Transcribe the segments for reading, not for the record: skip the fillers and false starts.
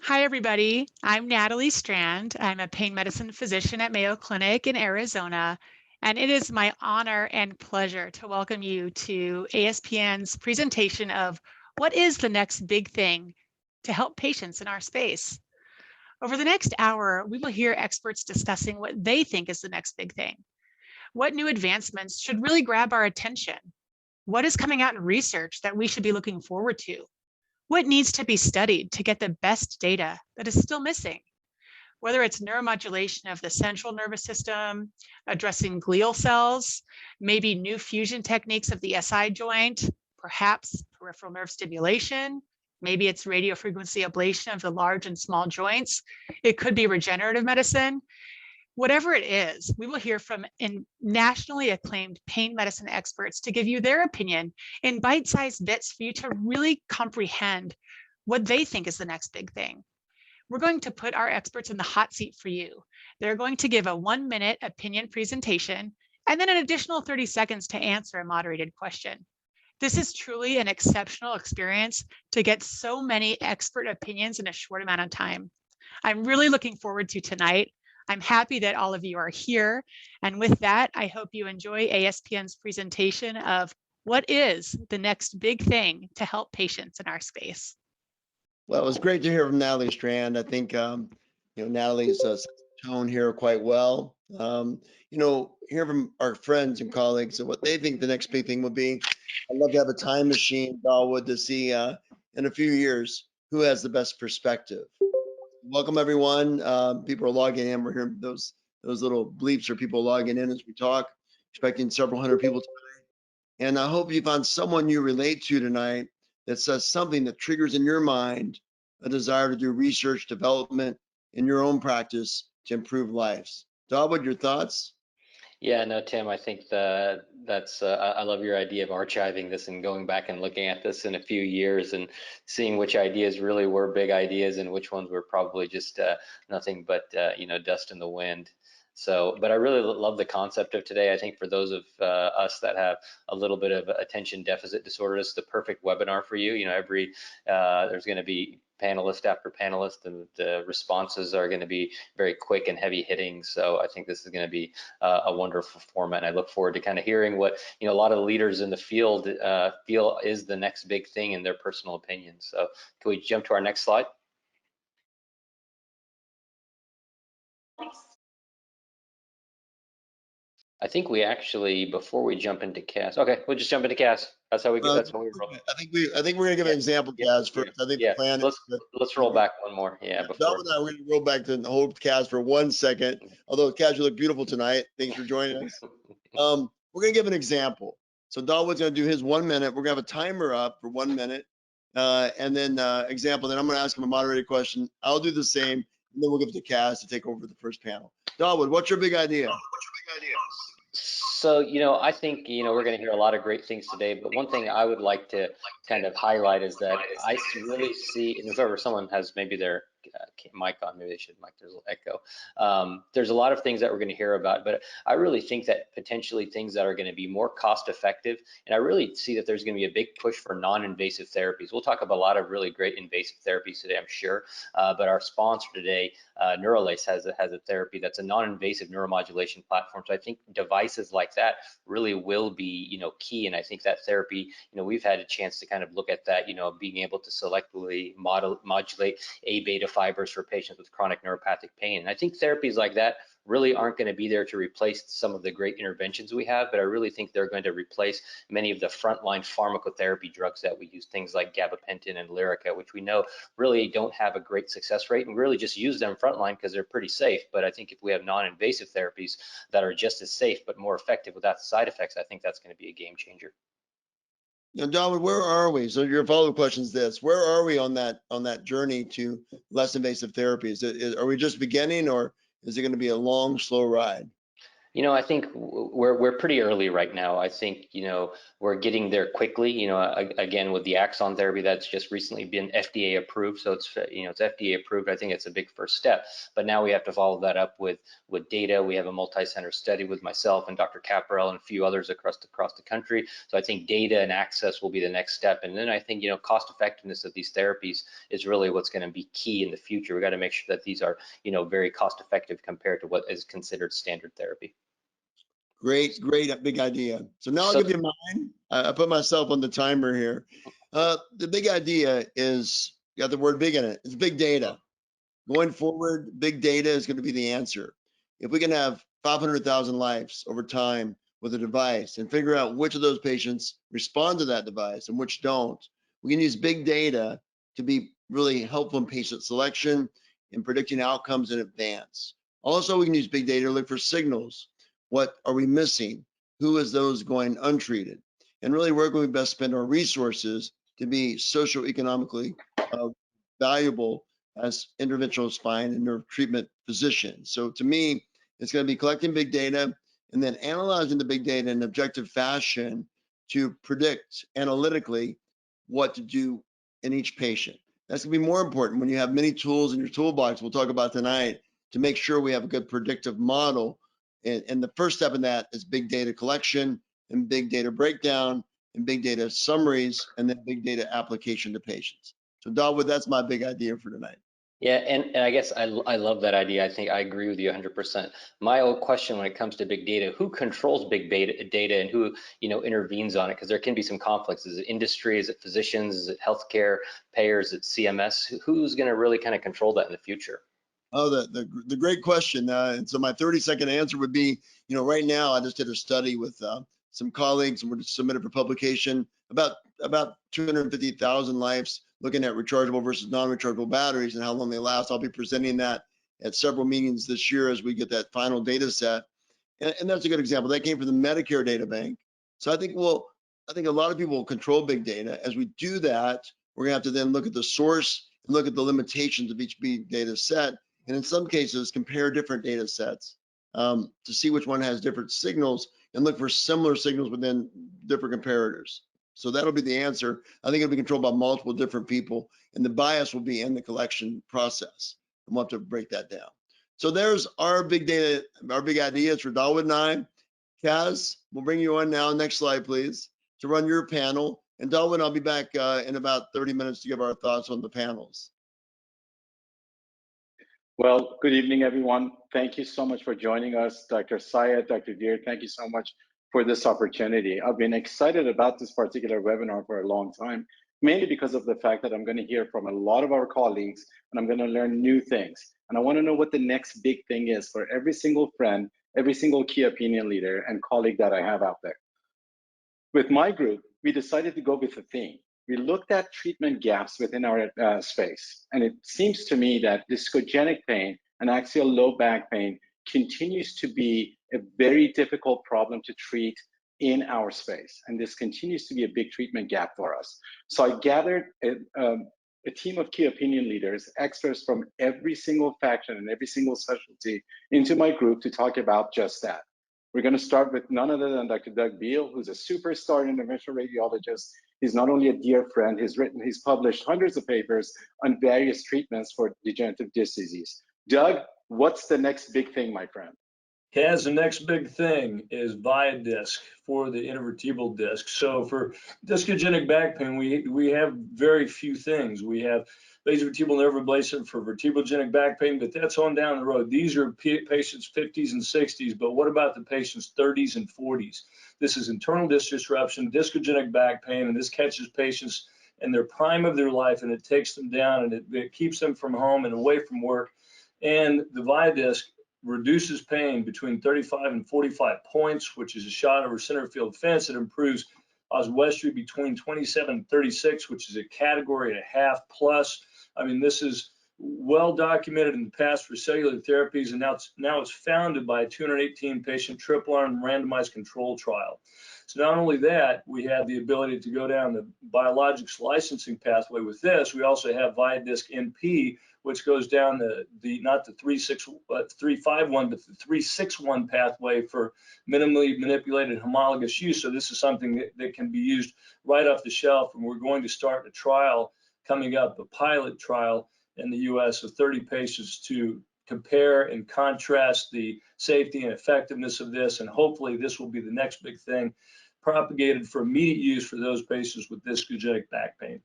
Hi, everybody. I'm Natalie Strand. I'm a pain medicine physician at Mayo Clinic in Arizona, and it is my honor and pleasure to welcome you to ASPN's presentation of what is the next big thing to help patients in our space. Over the next hour, we will hear experts discussing what they think is the next big thing. What new advancements should really grab our attention? What is coming out in research that we should be looking forward to? What needs to be studied to get the best data that is still missing? Whether it's neuromodulation of the central nervous system, addressing glial cells, maybe new fusion techniques of the SI joint, perhaps peripheral nerve stimulation, maybe it's radiofrequency ablation of the large and small joints. It could be regenerative medicine. Whatever it is, we will hear from nationally acclaimed pain medicine experts to give you their opinion in bite-sized bits for you to really comprehend what they think is the next big thing. We're going to put our experts in the hot seat for you. They're going to give a 1-minute opinion presentation and then an additional 30 seconds to answer a moderated question. This is truly an exceptional experience to get so many expert opinions in a short amount of time. I'm really looking forward to tonight. I'm happy that all of you are here. And with that, I hope you enjoy ASPN's presentation of what is the next big thing to help patients in our space. Well, it was great to hear from Natalie Strand. I think, Natalie's tone here quite well. Hear from our friends and colleagues and what they think the next big thing would be. I'd love to have a time machine, Dawood, to see in a few years who has the best perspective. Welcome, everyone. People are logging in. We're hearing those little bleeps or people logging in as we talk, expecting several hundred people tonight. And I hope you found someone you relate to tonight that says something that triggers in your mind a desire to do research development in your own practice to improve lives. Dawood, your thoughts? Yeah, no, Tim, I think that's I love your idea of archiving this and going back and looking at this in a few years and seeing which ideas really were big ideas and which ones were probably just nothing but dust in the wind. So, but I really love the concept of today. I think for those of us that have a little bit of attention deficit disorder, it's the perfect webinar for you. There's going to be panelist after panelist, and the responses are going to be very quick and heavy hitting. So I think this is going to be a wonderful format. And I look forward to kind of hearing what a lot of the leaders in the field feel is the next big thing in their personal opinions. So can we jump to our next slide? I think we actually, before we jump into Cas, okay, we'll just jump into Cas. That's how we roll. I think we're gonna give an example, Cas, first. I think the plan is let's roll back one more. Yeah, before. We're gonna roll back to the whole Cas for 1 second. Although Cas, you look beautiful tonight. Thanks for joining us. We're gonna give an example. So Dawood's gonna do his 1 minute. We're gonna have a timer up for 1 minute, and then example. Then I'm gonna ask him a moderated question. I'll do the same, and then we'll give it to Cas to take over the first panel. Dawood, what's your big idea? So, I think, we're going to hear a lot of great things today, but one thing I would like to kind of highlight is that I really see, and if ever someone has maybe their mic on, maybe they should mic, there's a little echo. There's a lot of things that we're going to hear about, but I really think that potentially things that are going to be more cost effective, and I really see that there's going to be a big push for non-invasive therapies. We'll talk about a lot of really great invasive therapies today, I'm sure, but our sponsor today, Neurolace, has a therapy that's a non-invasive neuromodulation platform. So I think devices like that really will be, key, and I think that therapy, we've had a chance to kind of look at that, being able to selectively modulate A beta fibers for patients with chronic neuropathic pain. And I think therapies like that really aren't going to be there to replace some of the great interventions we have, but I really think they're going to replace many of the frontline pharmacotherapy drugs that we use, things like gabapentin and Lyrica, which we know really don't have a great success rate, and we really just use them frontline because they're pretty safe. But I think if we have non-invasive therapies that are just as safe but more effective without side effects, I think that's going to be a game changer. Now, Dawood, where are we? So your follow-up question is this: where are we on that journey to less invasive therapies? Are we just beginning, or is it going to be a long, slow ride? You know, I think we're pretty early right now. I think, you know, we're getting there quickly. You know, again, with the axon therapy that's just recently been FDA approved, so it's, you know, it's FDA approved. I think it's a big first step. But now we have to follow that up with data. We have a multi-center study with myself and Dr. Caparel and a few others across the country. So I think data and access will be the next step. And then I think, you know, cost effectiveness of these therapies is really what's going to be key in the future. We got to make sure that these are, you know, very cost effective compared to what is considered standard therapy. Great, big idea. So now I'll So, give you mine. I put myself on the timer here. The big idea is, got the word big in it. It's big data. Going forward, big data is going to be the answer. If we can have 500,000 lives over time with a device and figure out which of those patients respond to that device and which don't, we can use big data to be really helpful in patient selection and predicting outcomes in advance. Also, we can use big data to look for signals. What are we missing? Who is those going untreated? And really, where can we best spend our resources to be socioeconomically valuable as interventional spine and nerve treatment physicians? So to me, it's going to be collecting big data and then analyzing the big data in an objective fashion to predict analytically what to do in each patient. That's going to be more important when you have many tools in your toolbox, we'll talk about tonight, to make sure we have a good predictive model. And the first step in that is big data collection and big data breakdown and big data summaries and then big data application to patients. So Darwin, that's my big idea for tonight. yeah, and I guess I love that idea. I think I agree with you 100%. My old question when it comes to big data, who controls big data and who, you know, intervenes on it? Because there can be some conflicts. Is it industry? Is it physicians? Is it healthcare payers? Is it CMS? Who's going to really kind of control that in the future? Oh, the great question. And so my 30-second answer would be, you know, right now I just did a study with some colleagues and we're submitted for publication about 250,000 lives looking at rechargeable versus non-rechargeable batteries and how long they last. I'll be presenting that at several meetings this year as we get that final data set. And that's a good example. That came from the Medicare data bank. So I think a lot of people will control big data. As we do that, we're gonna have to then look at the source and look at the limitations of each big data set. And in some cases, compare different data sets to see which one has different signals and look for similar signals within different comparators. So that'll be the answer. I think it'll be controlled by multiple different people, and the bias will be in the collection process. And we'll have to break that down. So there's our big data, our big ideas for Darwin and I. Kaz, we'll bring you on now. Next slide, please, to run your panel. And Darwin, I'll be back in about 30 minutes to give our thoughts on the panels. Well, good evening, everyone. Thank you so much for joining us. Dr. Syed, Dr. Deer, thank you so much for this opportunity. I've been excited about this particular webinar for a long time, mainly because of the fact that I'm going to hear from a lot of our colleagues and I'm going to learn new things. And I want to know what the next big thing is for every single friend, every single key opinion leader and colleague that I have out there. With my group, we decided to go with a theme. We looked at treatment gaps within our space. And it seems to me that discogenic pain and axial low back pain continues to be a very difficult problem to treat in our space. And this continues to be a big treatment gap for us. So I gathered a team of key opinion leaders, experts from every single faction and every single specialty into my group to talk about just that. We're going to start with none other than Dr. Doug Beal, who's a superstar interventional radiologist. He's not only a dear friend, he's published hundreds of papers on various treatments for degenerative disc disease. Doug, what's the next big thing, my friend? Kaz, the next big thing is Viadisc for the intervertebral disc. So for discogenic back pain, we have very few things. We have laser vertebral nerve ablation for vertebrogenic back pain, but that's on down the road. These are patients 50s and 60s, but what about the patients 30s and 40s? This is internal disc disruption, discogenic back pain, and this catches patients in their prime of their life, and it takes them down, and it keeps them from home and away from work. And the Viadisc reduces pain between 35 and 45 points, which is a shot over center field fence. It improves oswestry between 27 and 36, which is a category and a half plus. I mean, this is well documented in the past for cellular therapies, and now it's founded by a 218 patient triple arm randomized control trial. So not only that, we have the ability to go down the biologics licensing pathway with this. We also have ViaDisc NP, which goes down not the 351, but the 361 pathway for minimally manipulated homologous use. So this is something that can be used right off the shelf, and we're going to start a trial coming up, a pilot trial in the US of 30 patients to compare and contrast the safety and effectiveness of this, and hopefully this will be the next big thing propagated for immediate use for those patients with discogenic back pain.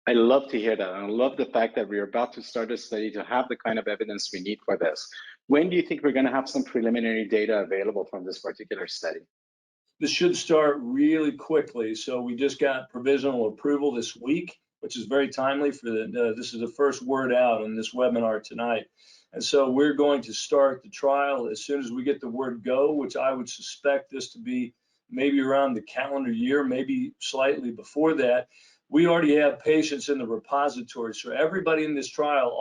I love to hear that. And I love the fact that we're about to start a study to have the kind of evidence we need for this. When do you think we're going to have some preliminary data available from this particular study? This should start really quickly. So we just got provisional approval this week, which is very timely for this is the first word out on this webinar tonight. And so we're going to start the trial as soon as we get the word go, which I would suspect this to be maybe around the calendar year, maybe slightly before that. We already have patients in the repository. So everybody in this trial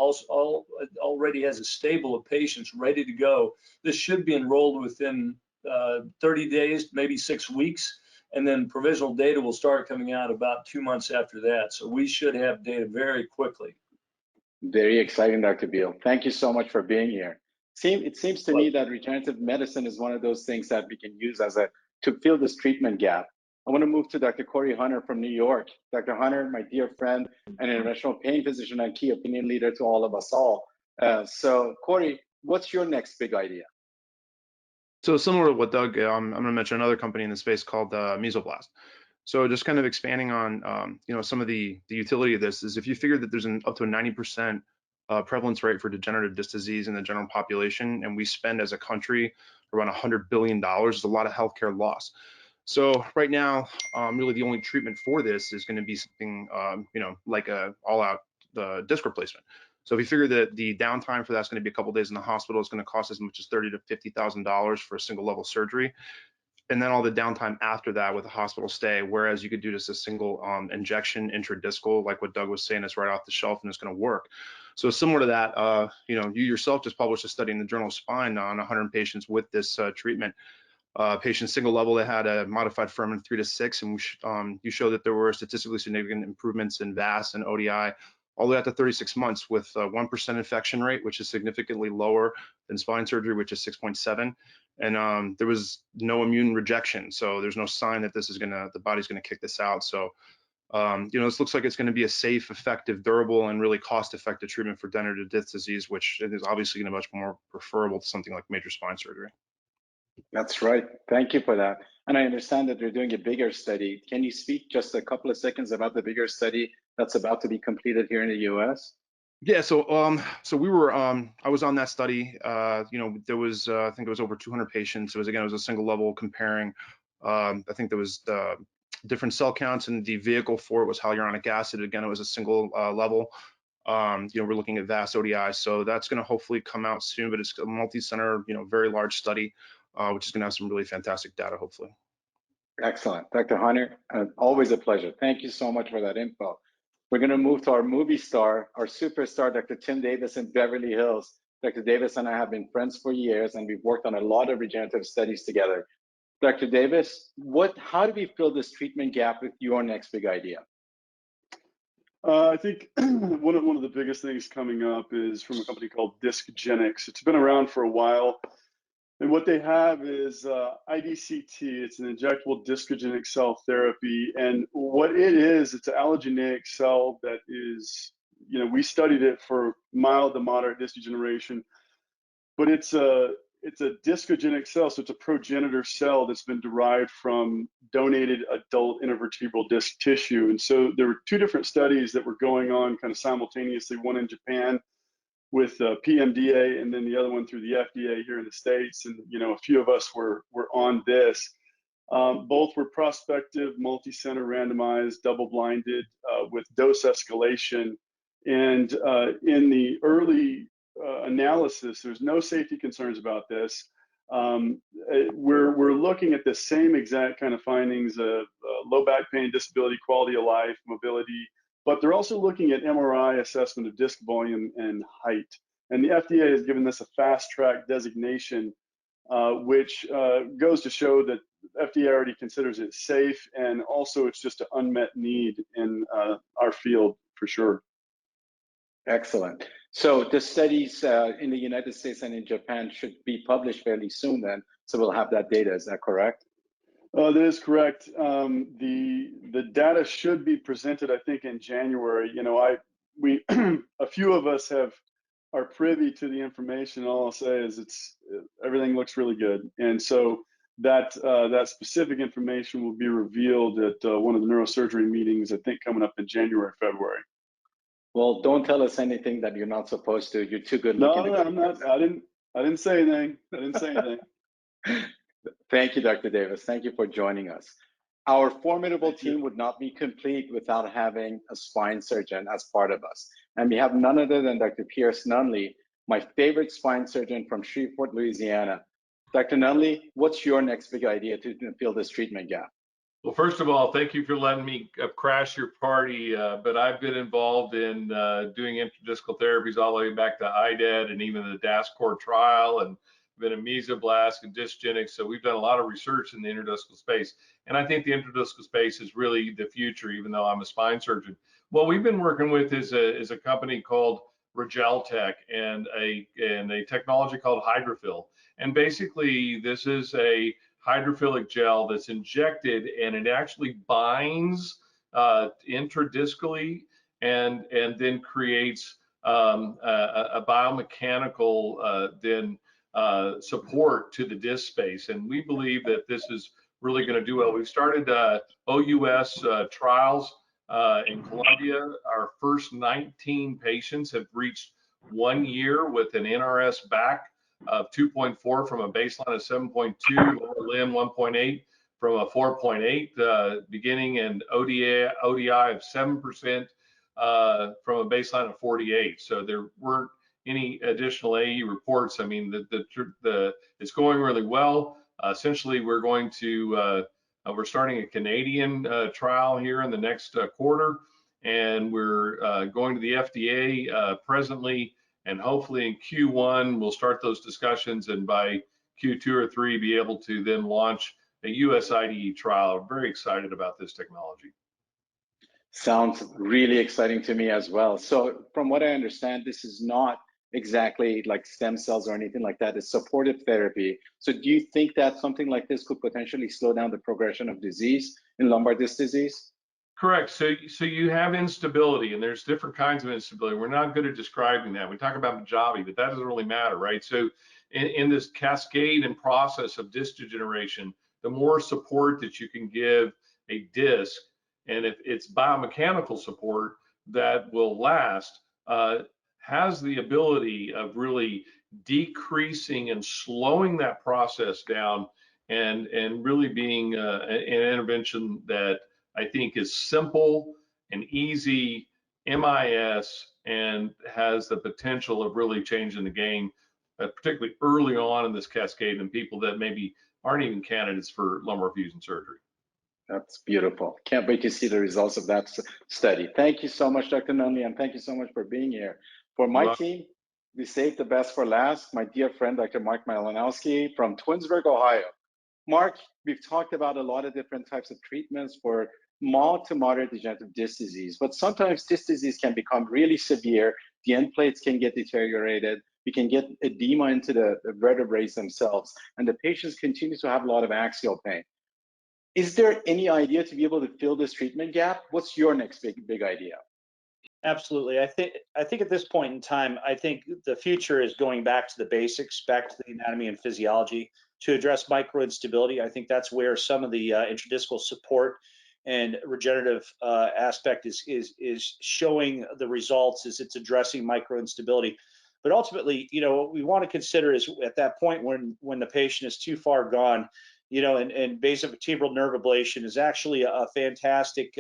already has a stable of patients ready to go. This should be enrolled within 30 days, maybe 6 weeks. And then provisional data will start coming out about 2 months after that. So we should have data very quickly. Very exciting, Dr. Beal. Thank you so much for being here. It seems to me that regenerative medicine is one of those things that we can use to fill this treatment gap. I want to move to Dr. Corey Hunter from New York. Dr. Hunter, my dear friend, an interventional pain physician and key opinion leader to all of us all. So Corey, what's your next big idea? So similar to what Doug, I'm going to mention another company in the space called Mesoblast. So just kind of expanding on, some of the utility of this is if you figure that there's up to a 90% prevalence rate for degenerative disc disease in the general population, and we spend as a country around $100 billion, there's a lot of healthcare loss. So right now, really the only treatment for this is going to be something, like a all-out disc replacement. So if you figure that the downtime for that's going to be a couple days in the hospital, it's going to cost as much as $30,000 to $50,000 for a single level surgery. And then all the downtime after that with a hospital stay, whereas you could do just a single injection intradiscal, like what Doug was saying, it's right off the shelf and it's going to work. So similar to that, you yourself just published a study in the Journal of Spine on 100 patients with this treatment. Patient single level, they had a modified Furman 3 to 6, and you showed that there were statistically significant improvements in VAS and ODI all the way out to 36 months with 1% infection rate, which is significantly lower than spine surgery, which is 6.7. And there was no immune rejection. So there's no sign that the body's gonna kick this out. So, this looks like it's gonna be a safe, effective, durable, and really cost-effective treatment for degenerative disc disease, which is obviously gonna be much more preferable to something like major spine surgery. That's right. Thank you for that. And I understand that they're doing a bigger study. Can you speak just a couple of seconds about the bigger study that's about to be completed here in the US? Yeah, so we were I was on that study. There was I think it was over 200 patients. It was a single level comparing. I think there was different cell counts, and the vehicle for it was hyaluronic acid. Again, it was a single level. We're looking at VAS ODI, so that's going to hopefully come out soon. But it's a multi-center, very large study, which is going to have some really fantastic data, hopefully. Excellent, Dr. Hunter. Always a pleasure. Thank you so much for that info. We're going to move to our movie star, our superstar, Dr. Tim Davis in Beverly Hills. Dr. Davis and I have been friends for years, and we've worked on a lot of regenerative studies together. Dr. Davis, how do we fill this treatment gap with your next big idea? I think one of the biggest things coming up is from a company called Discgenics. It's been around for a while. And what they have is IDCT. It's an injectable discogenic cell therapy. And what it is, it's an allogeneic cell that is, we studied it for mild to moderate disc degeneration, but it's a discogenic cell. So it's a progenitor cell that's been derived from donated adult intervertebral disc tissue. And so there were two different studies that were going on kind of simultaneously, one in Japan with PMDA, and then the other one through the FDA here in the States. And, a few of us were on this. Both were prospective, multi-center randomized, double-blinded with dose escalation. And in the early analysis, there's no safety concerns about this. We're looking at the same exact kind of findings of low back pain, disability, quality of life, mobility, but they're also looking at MRI assessment of disc volume and height. And the FDA has given this a fast track designation, which goes to show that FDA already considers it safe, and also it's just an unmet need in our field for sure. Excellent. So the studies in the United States and in Japan should be published fairly soon then, so we'll have that data, is that correct? That is correct. The data should be presented, I think, in January. You know, a few of us are privy to the information. All I'll say is everything looks really good, and so that specific information will be revealed at one of the neurosurgery meetings, I think, coming up in January, February. Well, don't tell us anything that you're not supposed to. You're too good looking. No, I'm not. I didn't say anything. I didn't say anything. Thank you, Dr. Davis. Thank you for joining us. Our formidable team would not be complete without having a spine surgeon as part of us. And we have none other than Dr. Pierce Nunley, my favorite spine surgeon from Shreveport, Louisiana. Dr. Nunley, what's your next big idea to fill this treatment gap? Well, first of all, thank you for letting me crash your party, but I've been involved in doing intradiscal therapies all the way back to IDED and even the DASCOR trial, and been a mesoblast and dysgenic, so we've done a lot of research in the intradiscal space, and I think the intradiscal space is really the future, even though I'm a spine surgeon. What we've been working with is a company called Regeltech and a technology called Hydrofill, and basically this is a hydrophilic gel that's injected, and it actually binds intradiscally and then creates a biomechanical support to the disc space. And we believe that this is really going to do well. We've started OUS trials in Colombia. Our first 19 patients have reached 1 year with an NRS back of 2.4 from a baseline of 7.2, lower limb 1.8 from a 4.8 beginning, and ODI of 7% from a baseline of 48. So there weren't any additional AE reports. I mean, it's going really well. Essentially, we're starting a Canadian trial here in the next quarter, and we're going to the FDA presently. And hopefully in Q1, we'll start those discussions, and by Q2 or 3, be able to then launch a US IDE trial. I'm very excited about this technology. Sounds really exciting to me as well. So from what I understand, this is not exactly like stem cells or anything like that. It's supportive therapy. So do you think that something like this could potentially slow down the progression of disease in lumbar disc disease? Correct. So you have instability, and there's different kinds of instability. We're not good at describing that. We talk about Majabi, but that doesn't really matter, right? So in this cascade and process of disc degeneration, the more support that you can give a disc, and if it's biomechanical support that will last, has the ability of really decreasing and slowing that process down, and really being an intervention that I think is simple and easy, MIS, and has the potential of really changing the game, particularly early on in this cascade in people that maybe aren't even candidates for lumbar fusion surgery. That's beautiful. Can't wait to see the results of that study. Thank you so much, Dr. Nunley, and thank you so much for being here. For my team, we saved the best for last, my dear friend, Dr. Mark Malinowski from Twinsburg, Ohio. Mark, we've talked about a lot of different types of treatments for mild to moderate degenerative disc disease, but sometimes disc disease can become really severe. The end plates can get deteriorated. We can get edema into the vertebrae themselves, and the patients continue to have a lot of axial pain. Is there any idea to be able to fill this treatment gap? What's your next big idea? Absolutely. I think at this point in time, I think the future is going back to the basics, back to the anatomy and physiology to address microinstability. I think that's where some of the intradiscal support and regenerative aspect is showing the results, as it's addressing microinstability. But ultimately, what we want to consider is at that point when the patient is too far gone, and basivertebral nerve ablation is actually a fantastic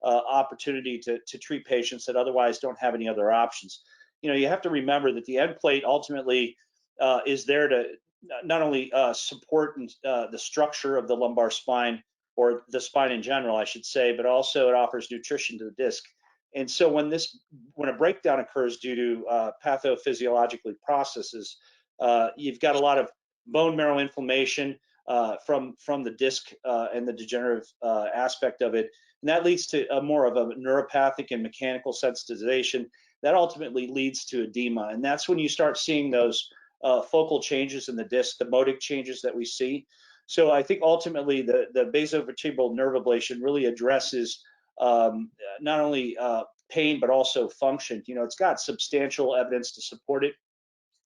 opportunity to treat patients that otherwise don't have any other options. You have to remember that the end plate ultimately is there to not only support the structure of the lumbar spine, or the spine in general, I should say, but also it offers nutrition to the disc. And so when a breakdown occurs due to pathophysiologically processes, you've got a lot of bone marrow inflammation from the disc and the degenerative aspect of it, and that leads to more of a neuropathic and mechanical sensitization. That ultimately leads to edema, and that's when you start seeing those focal changes in the disc, the motic changes that we see. So I think ultimately the basovertebral nerve ablation really addresses not only pain but also function. You know, it's got substantial evidence to support it.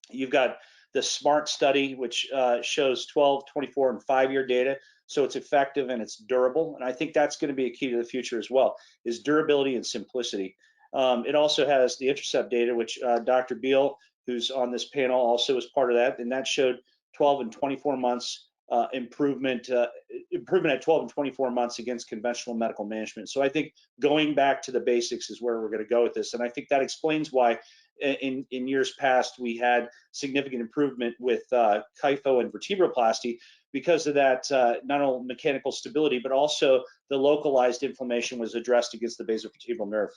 You've got the SMART study, which shows 12, 24, and 5-year data. So it's effective and it's durable. And I think that's going to be a key to the future as well, is durability and simplicity. It also has the Intercept data, which Dr. Beal, who's on this panel, also is part of that. And that showed 12 and 24 months improvement at 12 and 24 months against conventional medical management. So I think going back to the basics is where we're going to go with this. And I think that explains why in years past we had significant improvement with kypho and vertebroplasty, because of that not only mechanical stability, but also the localized inflammation was addressed against the basovertebral nerve.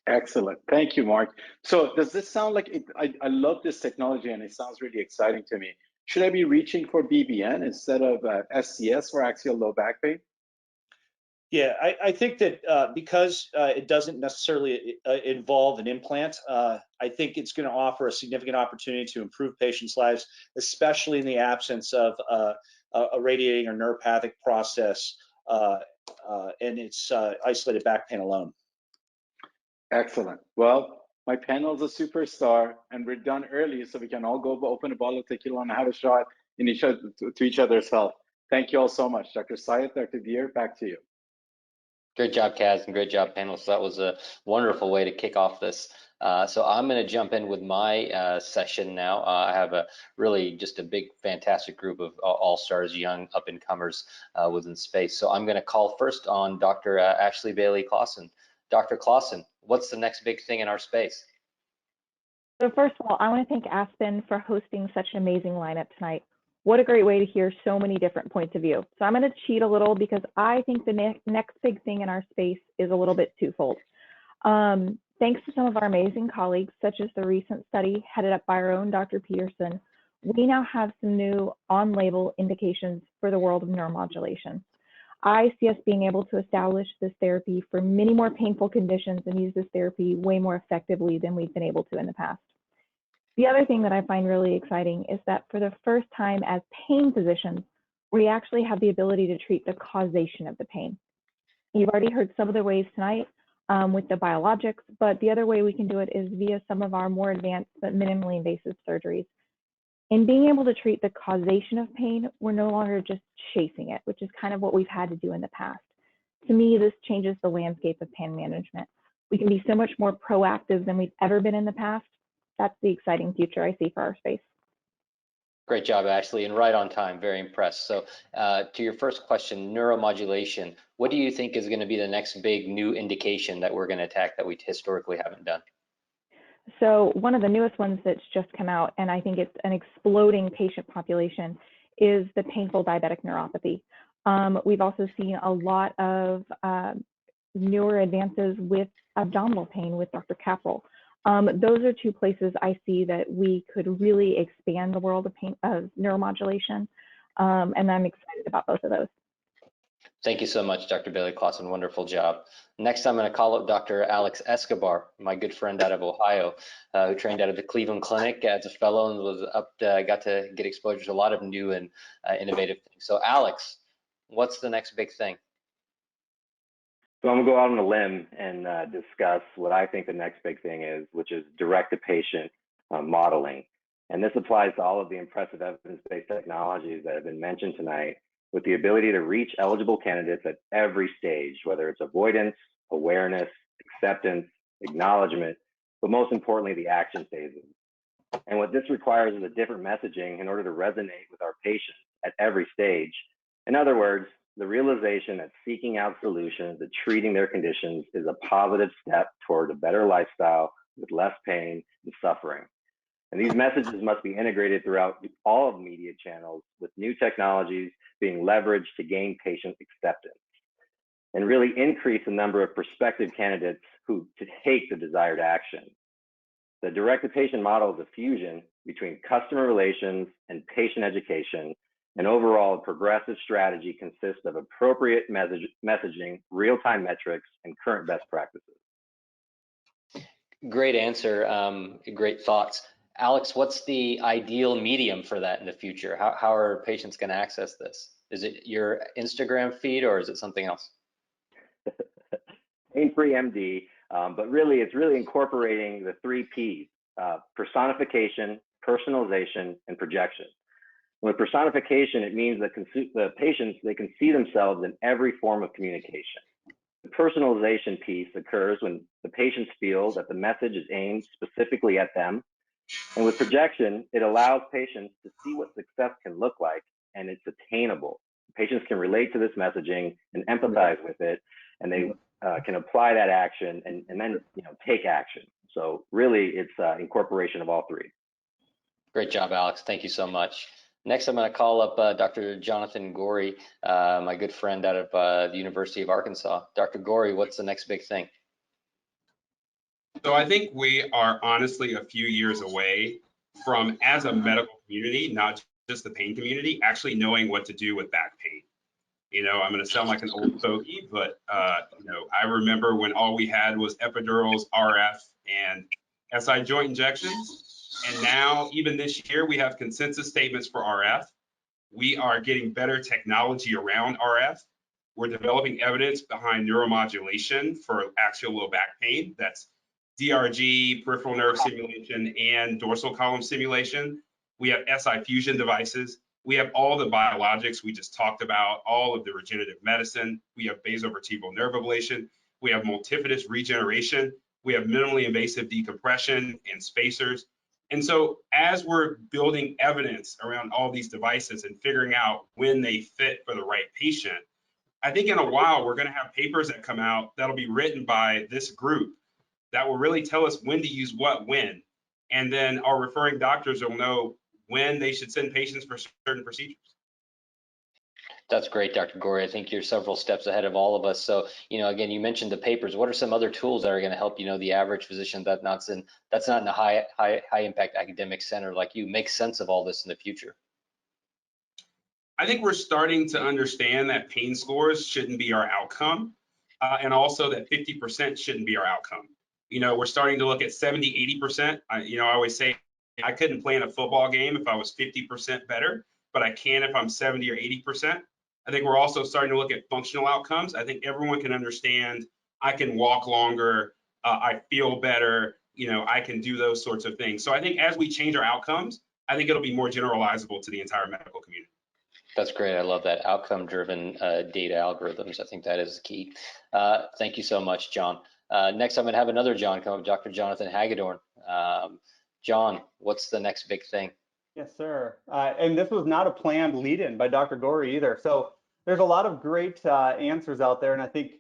Excellent. Thank you, Mark. So does this sound like it? I love this technology and it sounds really exciting to me. Should I be reaching for BBN instead of SCS for axial low back pain? Yeah, I think that because it doesn't necessarily involve an implant, I think it's going to offer a significant opportunity to improve patients' lives, especially in the absence of a radiating or neuropathic process, and it's isolated back pain alone. Excellent. Well, my panel is a superstar, and we're done early, so we can all go open a bottle of tequila and have a shot in to each other's health. Thank you all so much. Dr. Syed, Dr. Deer, back to you. Great job, Kaz, and great job, panelists. That was a wonderful way to kick off this. So I'm going to jump in with my session now. I have really just a big, fantastic group of all-stars, young up-and-comers within space. So I'm going to call first on Dr. Ashley Bailey Clausen. Dr. Clausen, what's the next big thing in our space? So first of all, I want to thank Aspen for hosting such an amazing lineup tonight. What a great way to hear so many different points of view. So I'm going to cheat a little because I think the next big thing in our space is a little bit twofold. Thanks to some of our amazing colleagues, such as the recent study headed up by our own Dr. Peterson, we now have some new on-label indications for the world of neuromodulation. I see us being able to establish this therapy for many more painful conditions and use this therapy way more effectively than we've been able to in the past. The other thing that I find really exciting is that for the first time as pain physicians, we actually have the ability to treat the causation of the pain. You've already heard some of the ways tonight with the biologics, but the other way we can do it is via some of our more advanced but minimally invasive surgeries. In being able to treat the causation of pain, we're no longer just chasing it, which is kind of what we've had to do in the past. To me, this changes the landscape of pain management. We can be so much more proactive than we've ever been in the past. That's the exciting future I see for our space. Great job, Ashley, and right on time. Very impressed. So to your first question, neuromodulation, what do you think is going to be the next big new indication that we're going to attack that we historically haven't done? So one of the newest ones that's just come out, and I think it's an exploding patient population, is the painful diabetic neuropathy. We've also seen a lot of newer advances with abdominal pain with Dr. Capel. Those are two places I see that we could really expand the world of neuromodulation, and I'm excited about both of those. Thank you so much, Dr. Bailey Clausen. Wonderful job. Next, I'm going to call up Dr. Alex Escobar, my good friend out of Ohio, who trained out of the Cleveland Clinic as a fellow and was got to get exposure to a lot of new and innovative things. So, Alex, what's the next big thing? So I'm gonna go out on a limb and discuss what I think the next big thing is, which is direct-to-patient modeling. And this applies to all of the impressive evidence-based technologies that have been mentioned tonight, with the ability to reach eligible candidates at every stage, whether it's avoidance, awareness, acceptance, acknowledgement, but most importantly, the action phases. And what this requires is a different messaging in order to resonate with our patients at every stage. In other words, the realization that seeking out solutions to treating their conditions is a positive step toward a better lifestyle with less pain and suffering. And these messages must be integrated throughout all of media channels, with new technologies being leveraged to gain patient acceptance. and really increase the number of prospective candidates who to take the desired action. The direct-to-patient model is a fusion between customer relations and patient education. An overall progressive strategy consists of appropriate messaging, real-time metrics, and current best practices. Great answer, great thoughts. Alex, what's the ideal medium for that in the future? How are patients going to access this? Is it your Instagram feed or is it something else? Pain-free MD, but really it's really incorporating the 3 Ps, personification, personalization, and projection. With personification, it means that the patients, they can see themselves in every form of communication. The personalization piece occurs when the patients feel that the message is aimed specifically at them. And with projection, it allows patients to see what success can look like, and it's attainable. Patients can relate to this messaging and empathize with it, and they can apply that action and then take action. So really, it's incorporation of all 3. Great job, Alex. Thank you so much. Next, I'm going to call up Dr. Jonathan Gorey, my good friend out of the University of Arkansas. Dr. Gorey, what's the next big thing? So I think we are honestly a few years away from, as a medical community, not just the pain community, actually knowing what to do with back pain. I'm going to sound like an old fogey, but I remember when all we had was epidurals, RF, and SI joint injections. And now, even this year, we have consensus statements for RF. We are getting better technology around RF. We're developing evidence behind neuromodulation for axial low back pain. That's DRG, peripheral nerve stimulation, and dorsal column stimulation. We have SI fusion devices. We have all the biologics we just talked about, all of the regenerative medicine. We have basovertebral nerve ablation. We have multifidus regeneration. We have minimally invasive decompression and spacers. And so as we're building evidence around all these devices and figuring out when they fit for the right patient, I think in a while we're going to have papers that come out that'll be written by this group that will really tell us when to use what when. And then our referring doctors will know when they should send patients for certain procedures. That's great, Dr. Gorey. I think you're several steps ahead of all of us. So, again, you mentioned the papers. What are some other tools that are going to help, the average physician that's not in a high impact academic center like you make sense of all this in the future? I think we're starting to understand that pain scores shouldn't be our outcome, and also that 50% shouldn't be our outcome. We're starting to look at 70, 80%. I always say I couldn't play in a football game if I was 50% better, but I can if I'm 70 or 80%. I think we're also starting to look at functional outcomes. I think everyone can understand I can walk longer, I feel better, I can do those sorts of things. So I think as we change our outcomes, I think it'll be more generalizable to the entire medical community. That's great. I love that outcome-driven data algorithms. I think that is key. Thank you so much, John. Next, I'm going to have another John come up, Dr. Jonathan Hagedorn. John, what's the next big thing? Yes, sir. And this was not a planned lead-in by Dr. Gorey either. So there's a lot of great answers out there. And I think,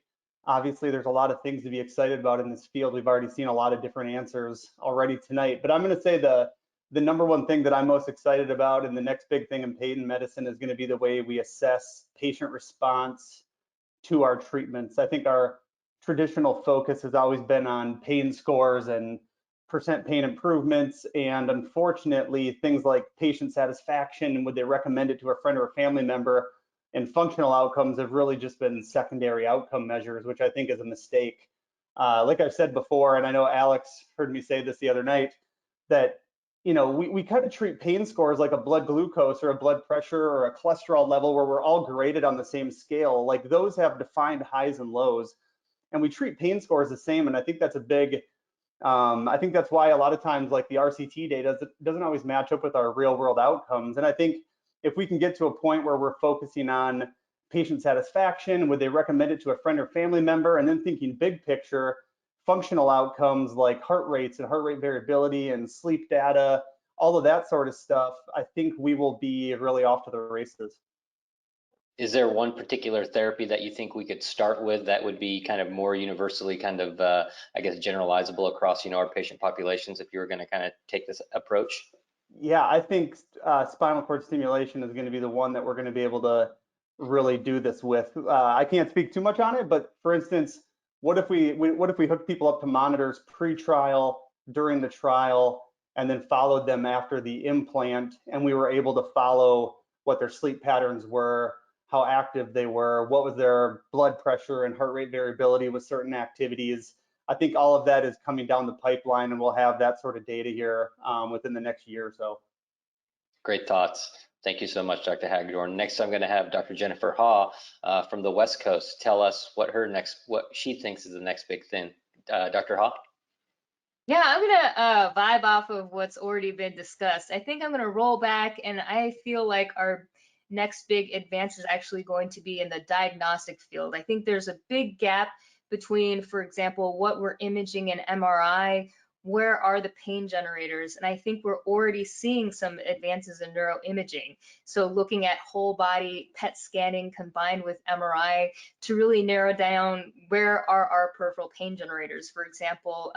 obviously, there's a lot of things to be excited about in this field. We've already seen a lot of different answers already tonight. But I'm going to say the number one thing that I'm most excited about and the next big thing in pain medicine is going to be the way we assess patient response to our treatments. I think our traditional focus has always been on pain scores and percent pain improvements, and unfortunately things like patient satisfaction and would they recommend it to a friend or a family member, and functional outcomes have really just been secondary outcome measures, which I think is a mistake. Like I've said before, and I know Alex heard me say this the other night, that we kind of treat pain scores like a blood glucose or a blood pressure or a cholesterol level where we're all graded on the same scale. Like those have defined highs and lows, and we treat pain scores the same. And I think that's a big I think that's why a lot of times like the RCT data doesn't always match up with our real world outcomes. And I think if we can get to a point where we're focusing on patient satisfaction, would they recommend it to a friend or family member, and then thinking big picture, functional outcomes like heart rates and heart rate variability and sleep data, all of that sort of stuff, I think we will be really off to the races. Is there one particular therapy that you think we could start with that would be kind of more universally kind of, I guess, generalizable across, our patient populations if you were going to kind of take this approach? Yeah, I think spinal cord stimulation is going to be the one that we're going to be able to really do this with. I can't speak too much on it, but for instance, what if we hook people up to monitors pre-trial, during the trial, and then followed them after the implant, and we were able to follow what their sleep patterns were, how active they were, what was their blood pressure and heart rate variability with certain activities. I think all of that is coming down the pipeline, and we'll have that sort of data here within the next year or so. Great thoughts. Thank you so much, Dr. Hagedorn. Next, I'm going to have Dr. Jennifer Haw from the West Coast tell us what she thinks is the next big thing. Dr. Haw? Yeah, I'm gonna vibe off of what's already been discussed. I think I'm gonna roll back, and I feel like our next big advance is actually going to be in the diagnostic field. I think there's a big gap between, for example, what we're imaging in MRI, where are the pain generators? And I think we're already seeing some advances in neuroimaging. So looking at whole body PET scanning combined with MRI to really narrow down where are our peripheral pain generators. For example,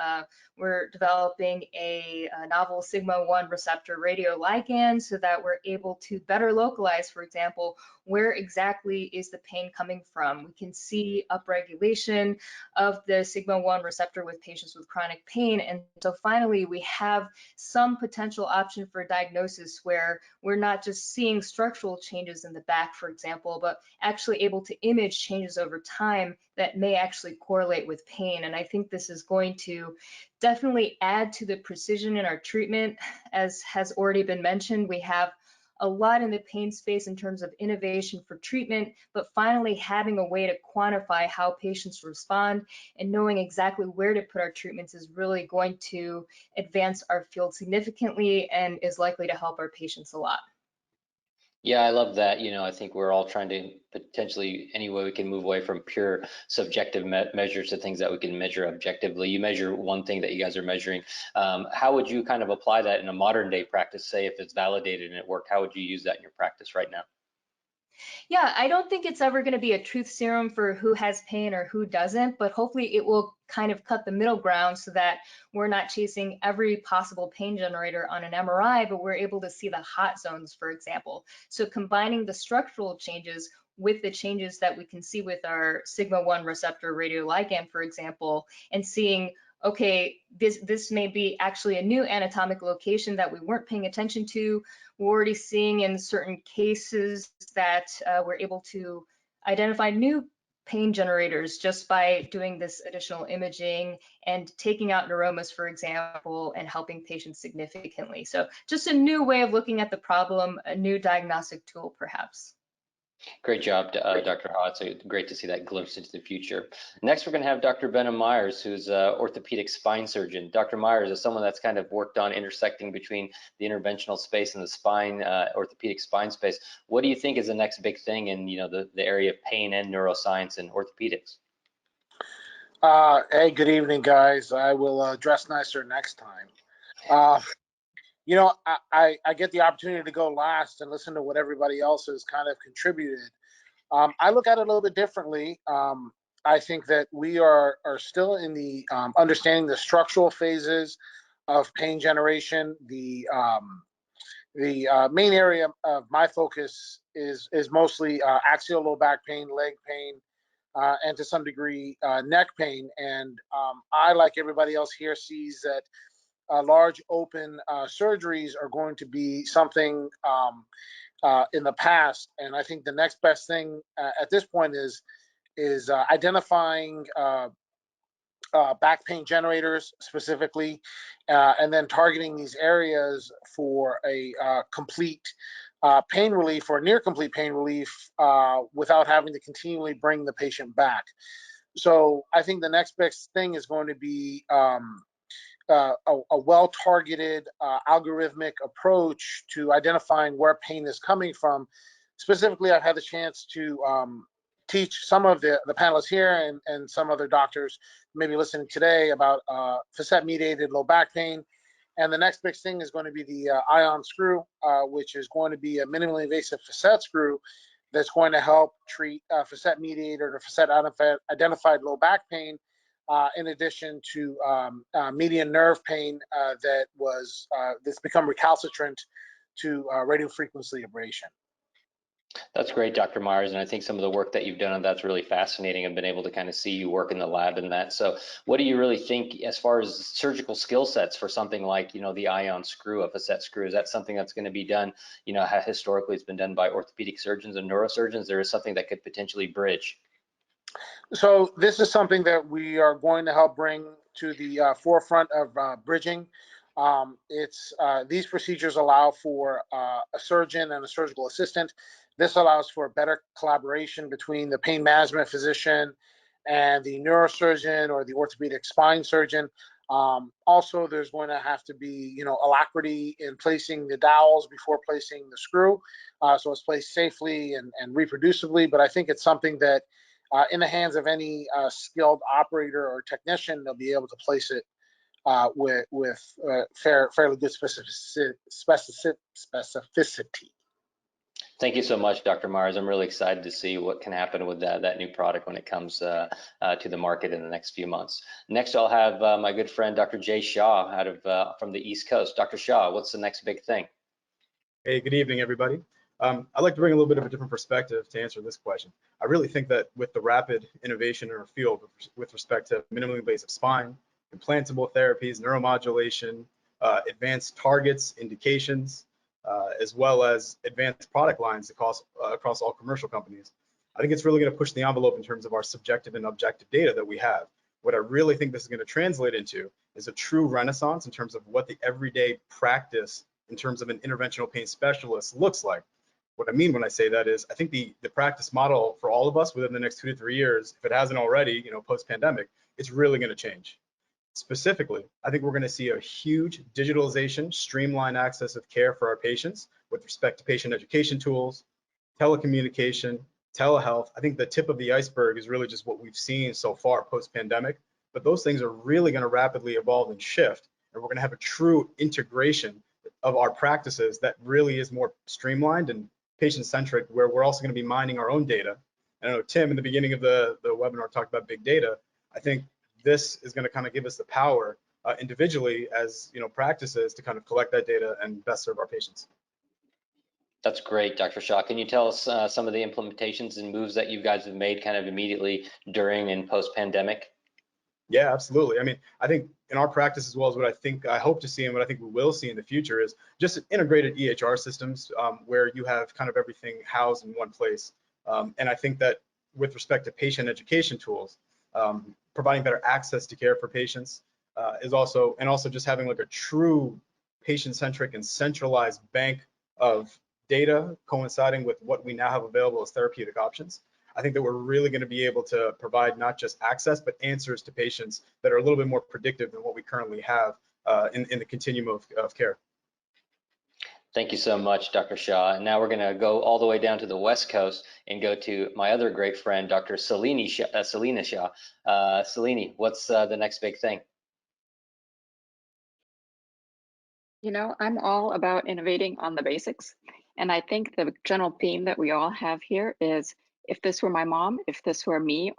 we're developing a novel sigma-1 receptor radioligand so that we're able to better localize, for example, where exactly is the pain coming from. We can see upregulation of the sigma-1 receptor with patients with chronic pain. And so finally, we have some potential option for diagnosis where we're not just seeing structural changes in the back, for example, but actually able to image changes over time that may actually correlate with pain. And I think this is going to definitely add to the precision in our treatment. As has already been mentioned, we have a lot in the pain space in terms of innovation for treatment, but finally having a way to quantify how patients respond and knowing exactly where to put our treatments is really going to advance our field significantly and is likely to help our patients a lot. Yeah, I love that. I think we're all trying to potentially any way we can move away from pure subjective measures to things that we can measure objectively. You measure one thing that you guys are measuring. How would you kind of apply that in a modern day practice? Say if it's validated and it worked, how would you use that in your practice right now? Yeah, I don't think it's ever going to be a truth serum for who has pain or who doesn't, but hopefully it will kind of cut the middle ground so that we're not chasing every possible pain generator on an MRI, but we're able to see the hot zones, for example. So combining the structural changes with the changes that we can see with our sigma-1 receptor radioligand, for example, and seeing, okay, this may be actually a new anatomic location that we weren't paying attention to. We're already seeing in certain cases that we're able to identify new pain generators just by doing this additional imaging and taking out neuromas, for example, and helping patients significantly. So just a new way of looking at the problem, a new diagnostic tool, perhaps. Great job, Dr. Haw. It's great to see that glimpse into the future. Next, we're going to have Dr. Benham Myers, who's an orthopedic spine surgeon. Dr. Myers is someone that's kind of worked on intersecting between the interventional space and the spine, orthopedic spine space. What do you think is the next big thing in the area of pain and neuroscience and orthopedics? Hey, good evening, guys. I will dress nicer next time. I get the opportunity to go last and listen to what everybody else has kind of contributed. I look at it a little bit differently. I think that we are still in the understanding the structural phases of pain generation. The main area of my focus is mostly axial low back pain, leg pain, and to some degree neck pain. And I, like everybody else here, sees that large open surgeries are going to be something in the past. And I think the next best thing at this point is identifying back pain generators specifically, and then targeting these areas for a complete pain relief or near complete pain relief without having to continually bring the patient back. So I think the next best thing is going to be a well-targeted algorithmic approach to identifying where pain is coming from. Specifically, I've had the chance to teach some of the panelists here and some other doctors maybe listening today about facet-mediated low back pain. And the next big thing is going to be the ion screw, which is going to be a minimally invasive facet screw that's going to help treat facet-mediated or facet-identified low back pain, in addition to median nerve pain that's become recalcitrant to radiofrequency ablation. That's great, Dr. Myers, and I think some of the work that you've done on that's really fascinating. I've been able to kind of see you work in the lab in that. So what do you really think as far as surgical skill sets for something like, the ion screw, a facet screw? Is that something that's going to be done, historically it's been done by orthopedic surgeons and neurosurgeons? There is something that could potentially bridge. So this is something that we are going to help bring to the forefront of bridging. These procedures allow for a surgeon and a surgical assistant. This allows for better collaboration between the pain management physician and the neurosurgeon or the orthopedic spine surgeon. Also, there's going to have to be, alacrity in placing the dowels before placing the screw, so it's placed safely and reproducibly. But I think it's something that in the hands of any skilled operator or technician, they'll be able to place it with fairly good specificity. Thank you so much, Dr. Myers. I'm really excited to see what can happen with that new product when it comes to the market in the next few months. Next, I'll have my good friend, Dr. Jay Shaw, from the East Coast. Dr. Shaw, what's the next big thing? Hey, good evening, everybody. I'd like to bring a little bit of a different perspective to answer this question. I really think that with the rapid innovation in our field with respect to minimally invasive spine, implantable therapies, neuromodulation, advanced targets, indications, as well as advanced product lines across all commercial companies, I think it's really going to push the envelope in terms of our subjective and objective data that we have. What I really think this is going to translate into is a true renaissance in terms of what the everyday practice in terms of an interventional pain specialist looks like. What I mean when I say that is I think the practice model for all of us within the next 2 to 3 years, if it hasn't already, post-pandemic, it's really going to change. Specifically, I think we're going to see a huge digitalization, streamlined access of care for our patients with respect to patient education tools, telecommunication, telehealth. I think the tip of the iceberg is really just what we've seen so far post-pandemic, but those things are really going to rapidly evolve and shift, and we're going to have a true integration of our practices that really is more streamlined and patient-centric, where we're also going to be mining our own data. And I know Tim, in the beginning of the webinar, talked about big data. I think this is going to kind of give us the power individually as practices to kind of collect that data and best serve our patients. That's great, Dr. Shaw. Can you tell us some of the implementations and moves that you guys have made kind of immediately during and post-pandemic? Yeah, absolutely. I mean, I think in our practice, as well as what I hope to see and what I think we will see in the future, is just integrated EHR systems where you have kind of everything housed in one place. And I think that with respect to patient education tools, providing better access to care for patients is also just having like a true patient-centric and centralized bank of data coinciding with what we now have available as therapeutic options. I think that we're really going to be able to provide not just access, but answers to patients that are a little bit more predictive than what we currently have in the continuum of care. Thank you so much, Dr. Shaw. And now we're going to go all the way down to the West Coast and go to my other great friend, Dr. Selina Shaw. Selina, what's the next big thing? I'm all about innovating on the basics. And I think the general theme that we all have here is, if this were my mom, if this were me,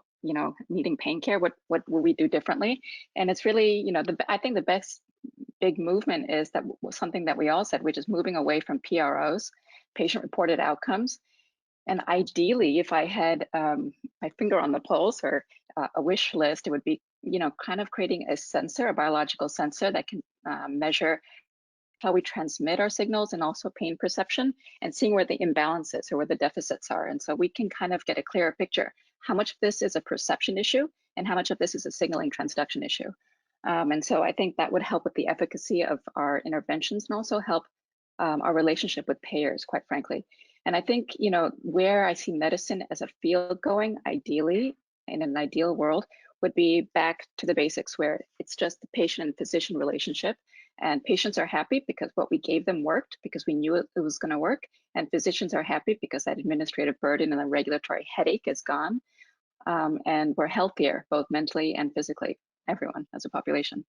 needing pain care, what would we do differently? And it's really, I think the best big movement is that something that we all said, which is moving away from PROs, patient-reported outcomes. And ideally, if I had my finger on the pulse or a wish list, it would be, kind of creating a sensor, a biological sensor that can measure how we transmit our signals and also pain perception, and seeing where the imbalances or where the deficits are. And so we can kind of get a clearer picture how much of this is a perception issue and how much of this is a signaling transduction issue. And so I think that would help with the efficacy of our interventions and also help our relationship with payers, quite frankly. And I think, where I see medicine as a field going, ideally, in an ideal world, would be back to the basics, where it's just the patient and physician relationship. And patients are happy because what we gave them worked, because we knew it was going to work. And physicians are happy because that administrative burden and the regulatory headache is gone. And we're healthier, both mentally and physically, everyone as a population.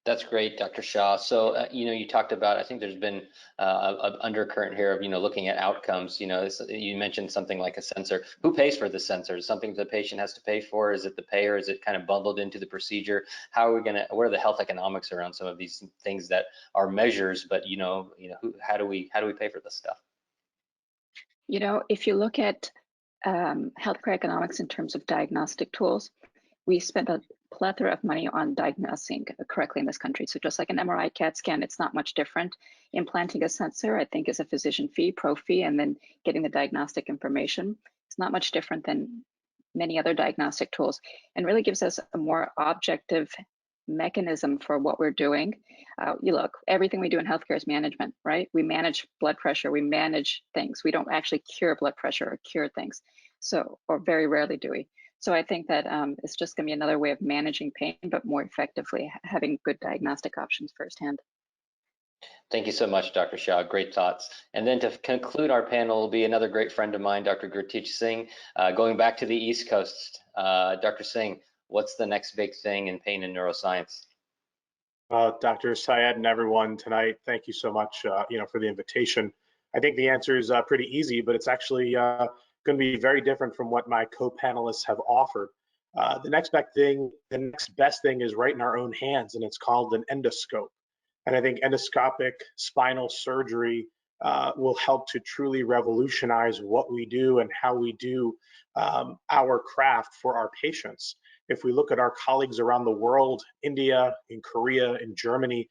That's great, Dr. Shaw. So, you talked about, I think there's been an undercurrent here of, looking at outcomes. You mentioned something like a sensor. Who pays for the sensor? Is it something the patient has to pay for? Is it the payer? Is it kind of bundled into the procedure? How are we what are the health economics around some of these things that are measures, but, how do we pay for this stuff? You know, if you look at healthcare economics in terms of diagnostic tools, we spend a plethora of money on diagnosing correctly in this country. So just like an MRI, CAT scan, it's not much different. Implanting a sensor, I think, is a physician fee, pro fee, and then getting the diagnostic information. It's not much different than many other diagnostic tools, and really gives us a more objective mechanism for what we're doing. You look, everything we do in healthcare is management, right? We manage blood pressure, we manage things. We don't actually cure blood pressure or cure things. So, or very rarely do we. So I think that it's just gonna be another way of managing pain, but more effectively having good diagnostic options firsthand. Thank you so much, Dr. Shah. Great thoughts. And then to conclude our panel will be another great friend of mine, Dr. Gurteej Singh, going back to the East Coast. Dr. Singh, what's the next big thing in pain and neuroscience? Dr. Syed and everyone tonight, thank you so much, for the invitation. I think the answer is pretty easy, but it's actually going to be very different from what my co-panelists have offered. The next best thing is right in our own hands, and it's called an endoscope. And I think endoscopic spinal surgery will help to truly revolutionize what we do and how we do our craft for our patients. If we look at our colleagues around the world, India, in Korea, in Germany,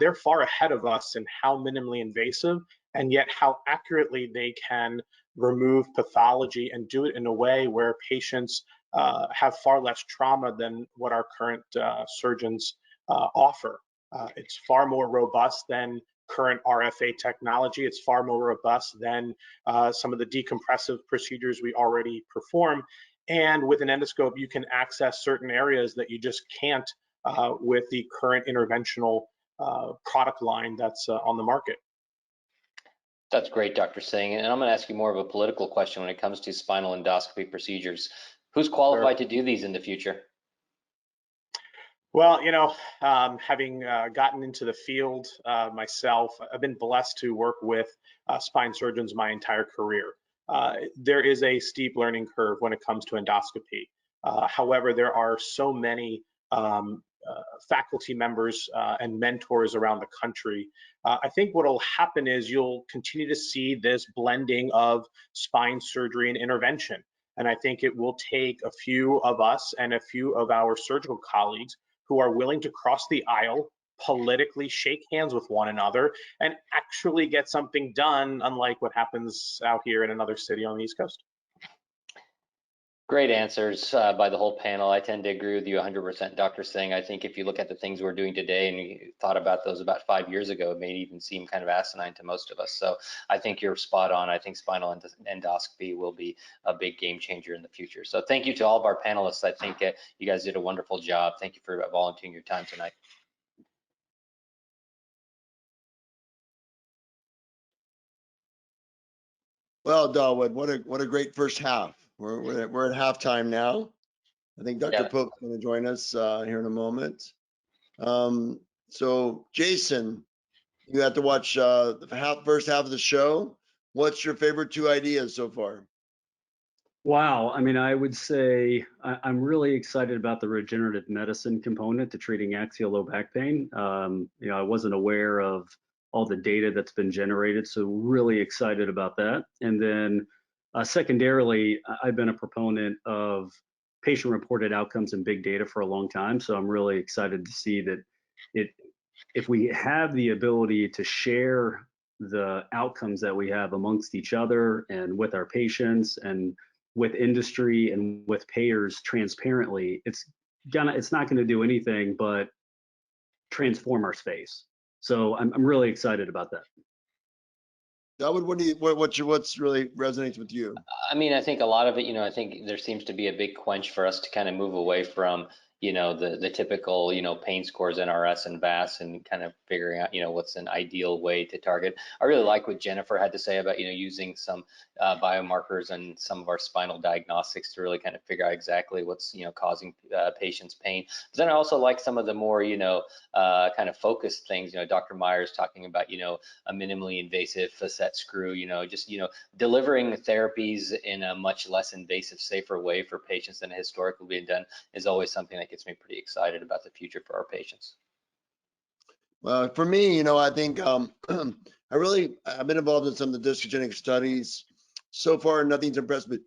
they're far ahead of us in how minimally invasive and yet how accurately they can remove pathology and do it in a way where patients have far less trauma than what our current surgeons offer. It's far more robust than current RFA technology. It's far more robust than some of the decompressive procedures we already perform. And with an endoscope, you can access certain areas that you just can't with the current interventional product line that's on the market. That's great, Dr. Singh. And I'm going to ask you more of a political question when it comes to spinal endoscopy procedures. Who's qualified to do these in the future? Well, having gotten into the field myself, I've been blessed to work with spine surgeons my entire career. There is a steep learning curve when it comes to endoscopy. However, there are so many faculty members and mentors around the country. I think what will happen is you'll continue to see this blending of spine surgery and intervention. And I think it will take a few of us and a few of our surgical colleagues who are willing to cross the aisle, politically shake hands with one another, and actually get something done, unlike what happens out here in another city on the East Coast. Great answers by the whole panel. I tend to agree with you 100%, Dr. Singh. I think if you look at the things we're doing today and you thought about those about 5 years ago, it may even seem kind of asinine to most of us. So I think you're spot on. I think spinal endoscopy will be a big game changer in the future. So thank you to all of our panelists. I think you guys did a wonderful job. Thank you for volunteering your time tonight. Well, Darwin, what a great first half. We're at halftime now. I think Dr. Pope's going to join us here in a moment. So, Jason, you have to watch the first half of the show. What's your favorite 2 ideas so far? Wow. I mean, I would say I'm really excited about the regenerative medicine component to treating axial low back pain. I wasn't aware of all the data that's been generated, so really excited about that. And then secondarily, I've been a proponent of patient-reported outcomes and big data for a long time, so I'm really excited to see that if we have the ability to share the outcomes that we have amongst each other and with our patients and with industry and with payers transparently, it's not going to do anything but transform our space. So I'm really excited about that. Darwin, what's really resonates with you? I mean, I think a lot of it, I think there seems to be a big quench for us to kind of move away from, the typical, pain scores, NRS and VAS, and kind of figuring out, what's an ideal way to target. I really like what Jennifer had to say about, using some biomarkers and some of our spinal diagnostics to really kind of figure out exactly what's, causing patients pain. But then I also like some of the more, kind of focused things, Dr. Myers talking about, a minimally invasive facet screw, just, delivering therapies in a much less invasive, safer way for patients than historically been done is always something that gets me pretty excited about the future for our patients. Well, for me, I think I've been involved in some of the discogenic studies So far, nothing's impressed me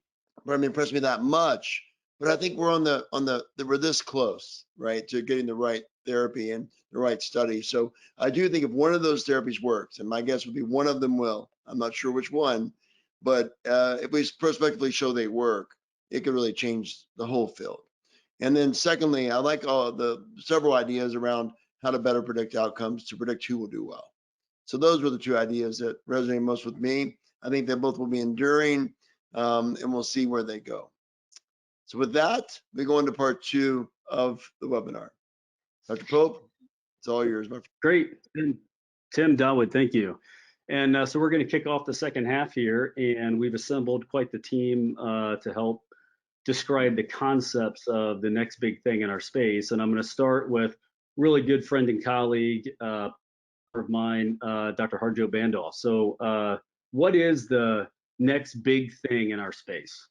that much. But I think we're this close, right, to getting the right therapy and the right study. So I do think if one of those therapies works, and my guess would be one of them will, I'm not sure which one, but if we prospectively show they work, it could really change the whole field. And then secondly, I like all the several ideas around how to better predict outcomes to predict who will do well. So those were the two ideas that resonate most with me. I think they both will be enduring, and we'll see where they go. So with that, we go into part 2 of the webinar. Dr. Pope, it's all yours, my friend. Great. Tim Dawood, thank you. And so we're going to kick off the second half here, and we've assembled quite the team to help describe the concepts of the next big thing in our space. And I'm going to start with really good friend and colleague of mine, Dr. Harjo Bandal. So what is the next big thing in our space?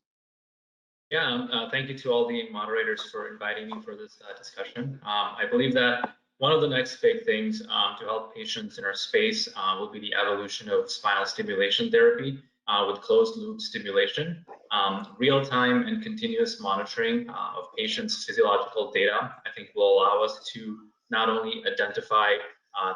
Yeah, thank you to all the moderators for inviting me for this discussion. I believe that one of the next big things to help patients in our space will be the evolution of spinal stimulation therapy with closed loop stimulation. Real-time and continuous monitoring of patients' physiological data, I think, will allow us to not only identify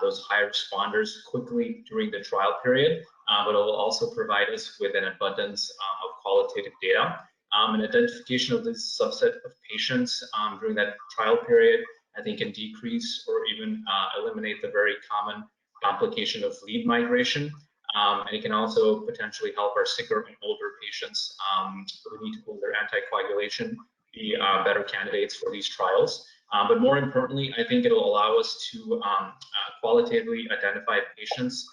those high responders quickly during the trial period, but it will also provide us with an abundance of qualitative data. An identification of this subset of patients during that trial period, I think, can decrease or even eliminate the very common complication of lead migration. And it can also potentially help our sicker and older patients who need to hold their anticoagulation be better candidates for these trials. But more importantly, I think it'll allow us to qualitatively identify patients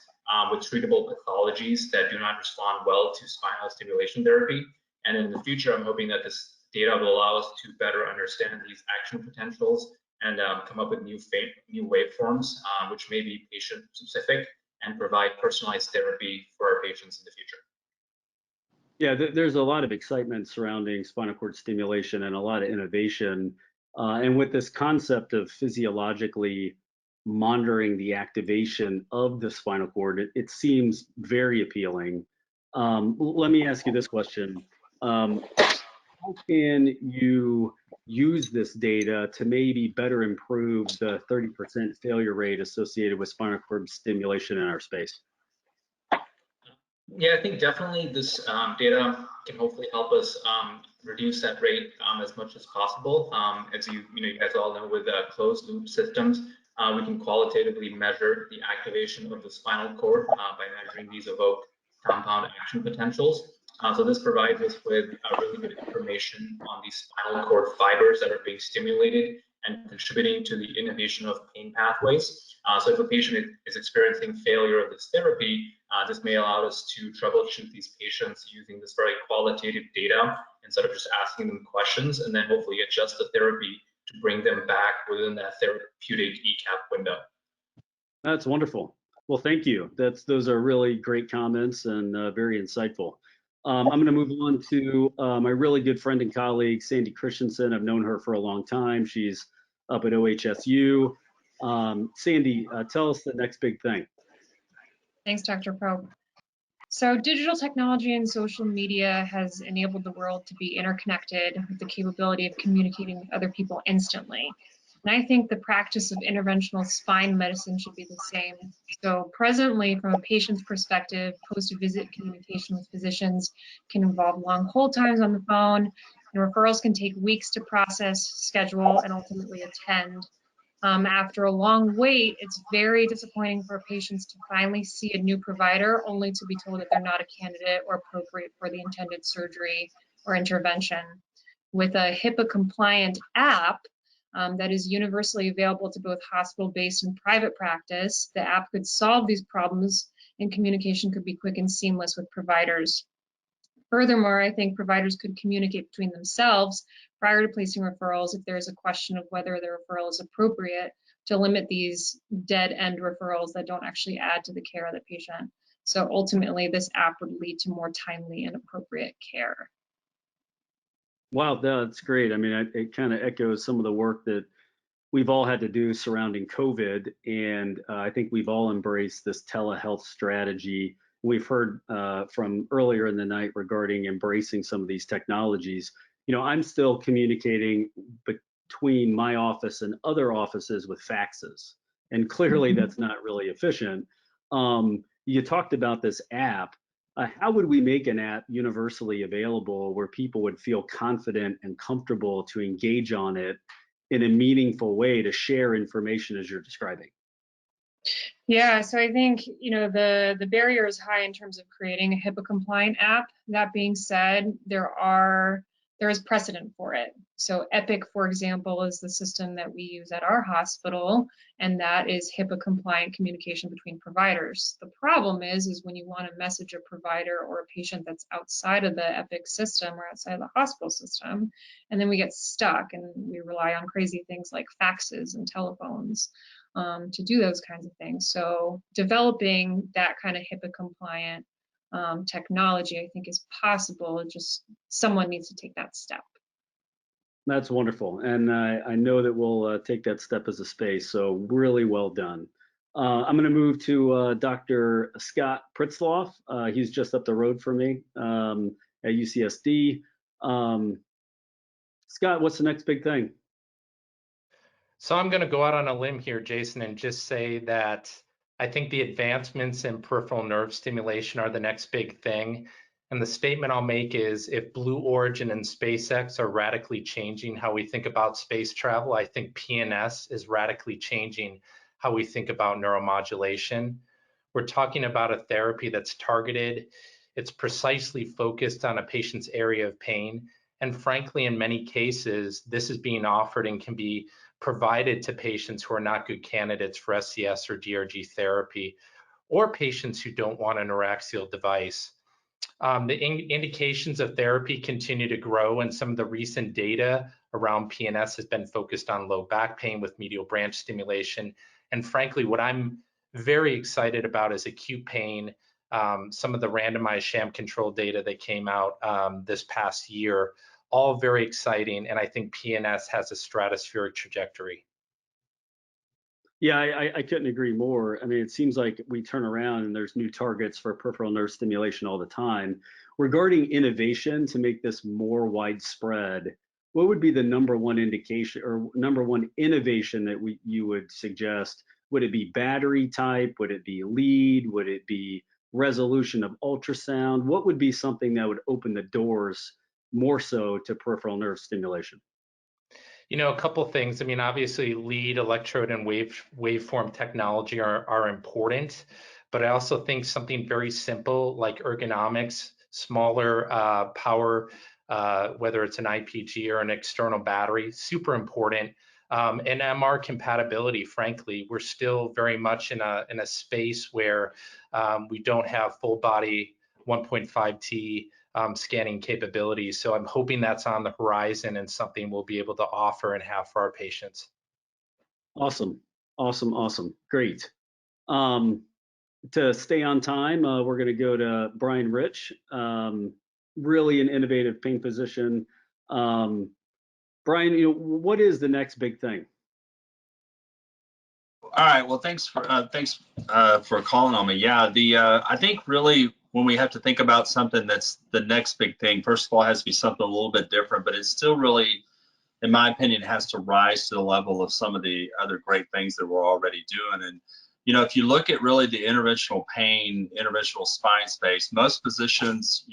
with treatable pathologies that do not respond well to spinal stimulation therapy. And in the future, I'm hoping that this data will allow us to better understand these action potentials and come up with new waveforms, which may be patient specific and provide personalized therapy for our patients in the future. Yeah, there's a lot of excitement surrounding spinal cord stimulation and a lot of innovation. And with this concept of physiologically monitoring the activation of the spinal cord, it seems very appealing. Let me ask you this question. How can you use this data to maybe better improve the 30% failure rate associated with spinal cord stimulation in our space? Yeah, I think definitely this data can hopefully help us reduce that rate as much as possible. As you guys all know, with closed loop systems, we can qualitatively measure the activation of the spinal cord by measuring these evoked compound action potentials. So this provides us with really good information on these spinal cord fibers that are being stimulated and contributing to the inhibition of pain pathways. So if a patient is experiencing failure of this therapy, this may allow us to troubleshoot these patients using this very qualitative data instead of just asking them questions, and then hopefully adjust the therapy to bring them back within that therapeutic ECAP window. That's wonderful. Well, thank you. Those are really great comments and very insightful. I'm going to move on to my really good friend and colleague, Sandy Christensen. I've known her for a long time. She's up at OHSU. Sandy, tell us the next big thing. Thanks, Dr. Pope. So digital technology and social media has enabled the world to be interconnected with the capability of communicating with other people instantly. And I think the practice of interventional spine medicine should be the same. So presently, from a patient's perspective, post-visit communication with physicians can involve long hold times on the phone, and referrals can take weeks to process, schedule, and ultimately attend. After a long wait, it's very disappointing for patients to finally see a new provider only to be told that they're not a candidate or appropriate for the intended surgery or intervention. With a HIPAA-compliant app that is universally available to both hospital-based and private practice, the app could solve these problems and communication could be quick and seamless with providers. Furthermore, I think providers could communicate between themselves prior to placing referrals if there is a question of whether the referral is appropriate, to limit these dead-end referrals that don't actually add to the care of the patient. So ultimately, this app would lead to more timely and appropriate care. Wow, that's great. I mean, it kind of echoes some of the work that we've all had to do surrounding COVID, and I think we've all embraced this telehealth strategy we've heard from earlier in the night regarding embracing some of these technologies. I'm still communicating between my office and other offices with faxes, and clearly that's not really efficient. You talked about this app. How would we make an app universally available where people would feel confident and comfortable to engage on it in a meaningful way to share information as you're describing? Yeah, so I think, the barrier is high in terms of creating a HIPAA compliant app. That being said, there is precedent for it. So Epic, for example, is the system that we use at our hospital, and that is HIPAA compliant communication between providers. The problem is when you want to message a provider or a patient that's outside of the Epic system or outside of the hospital system, and then we get stuck and we rely on crazy things like faxes and telephones to do those kinds of things. So developing that kind of HIPAA compliant technology, I think, is possible. Just someone needs to take that step. That's wonderful. And I know that we'll take that step as a space. So really well done. I'm going to move to Dr. Scott Pritzloff. He's just up the road from me at UCSD. Scott, what's the next big thing? So I'm going to go out on a limb here, Jason, and just say that I think the advancements in peripheral nerve stimulation are the next big thing. And the statement I'll make is, if Blue Origin and SpaceX are radically changing how we think about space travel, I think PNS is radically changing how we think about neuromodulation. We're talking about a therapy that's targeted. It's precisely focused on a patient's area of pain. And frankly, in many cases, this is being offered and can be provided to patients who are not good candidates for SCS or DRG therapy, or patients who don't want a neuraxial device. The indications of therapy continue to grow, and some of the recent data around PNS has been focused on low back pain with medial branch stimulation. And frankly, what I'm very excited about is acute pain. Some of the randomized sham control data that came out this past year, all very exciting, and I think PNS has a stratospheric trajectory. Yeah, I couldn't agree more. I mean, it seems like we turn around and there's new targets for peripheral nerve stimulation all the time. Regarding innovation to make this more widespread, what would be the number one indication or number one innovation that you would suggest? Would it be battery type? Would it be lead? Would it be resolution of ultrasound? What would be something that would open the doors more so to peripheral nerve stimulation? A couple of things. I mean, obviously, lead, electrode, and waveform technology are important, but I also think something very simple like ergonomics, smaller power, whether it's an IPG or an external battery, super important. And MR compatibility, frankly, we're still very much in a space where we don't have full body 1.5T scanning capabilities. So I'm hoping that's on the horizon and something we'll be able to offer and have for our patients. Awesome. Great. To stay on time, we're going to go to Brian Rich, really an innovative pain physician. Brian, what is the next big thing? All right. Well, thanks for calling on me. Yeah, I think really when we have to think about something that's the next big thing, first of all, it has to be something a little bit different, but it's still really, in my opinion, has to rise to the level of some of the other great things that we're already doing. And if you look at really the interventional pain, interventional spine space, most physicians,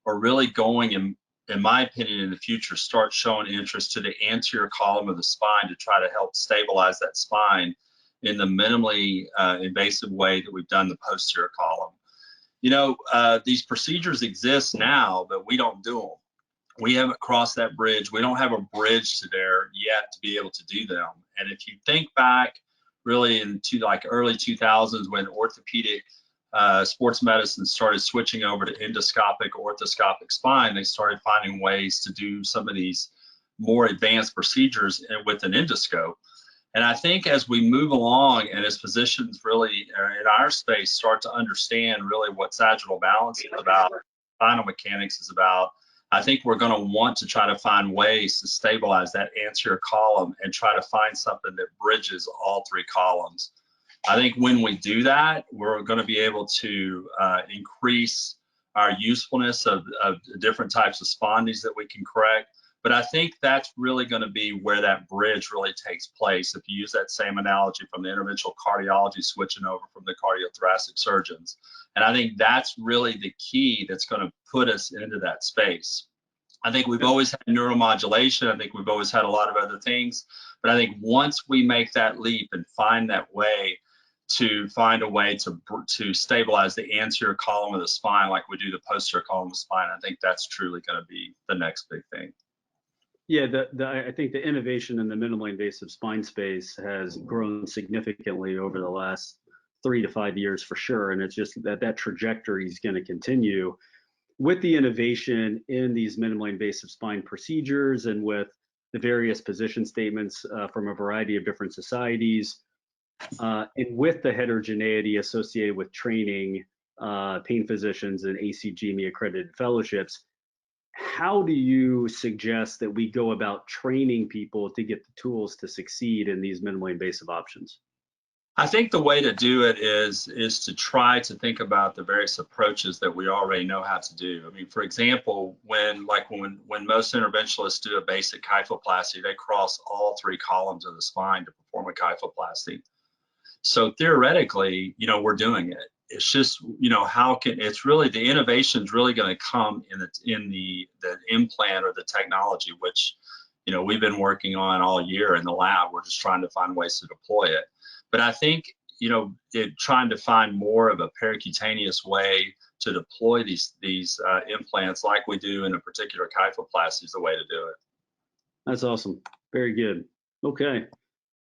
are really going in my opinion, in the future, start showing interest to the anterior column of the spine to try to help stabilize that spine in the minimally invasive way that we've done the posterior column. These procedures exist now, but we don't do them. We haven't crossed that bridge. We don't have a bridge to there yet to be able to do them. And if you think back really into like early 2000s when orthopedic sports medicine started switching over to endoscopic, orthoscopic spine, they started finding ways to do some of these more advanced procedures with an endoscope. And I think as we move along and as physicians really in our space start to understand really what sagittal balance is about, spinal mechanics is about, I think we're going to want to try to find ways to stabilize that anterior column and try to find something that bridges all three columns. I think when we do that, we're going to be able to increase our usefulness of different types of spondies that we can correct. But I think that's really going to be where that bridge really takes place. If you use that same analogy from the interventional cardiology switching over from the cardiothoracic surgeons. And I think that's really the key that's going to put us into that space. I think we've always had neuromodulation. I think we've always had a lot of other things. But I think once we make that leap and find that way to stabilize the anterior column of the spine like we do the posterior column of the spine, I think that's truly going to be the next big thing. Yeah, I think the innovation in the minimally invasive spine space has grown significantly over the last 3 to 5 years for sure. And it's just that trajectory is going to continue with the innovation in these minimally invasive spine procedures and with the various position statements from a variety of different societies, and with the heterogeneity associated with training pain physicians and ACGME accredited fellowships. How do you suggest that we go about training people to get the tools to succeed in these minimally invasive options? I think the way to do it is to try to think about the various approaches that we already know how to do. I mean, for example, when most interventionalists do a basic kyphoplasty, they cross all 3 columns of the spine to perform a kyphoplasty. So theoretically, we're doing it. It's just, it's really, the innovation is really going to come in the implant or the technology, which, we've been working on all year in the lab. We're just trying to find ways to deploy it. But I think, trying to find more of a percutaneous way to deploy these implants like we do in a particular kyphoplasty is the way to do it. That's awesome. Very good. Okay.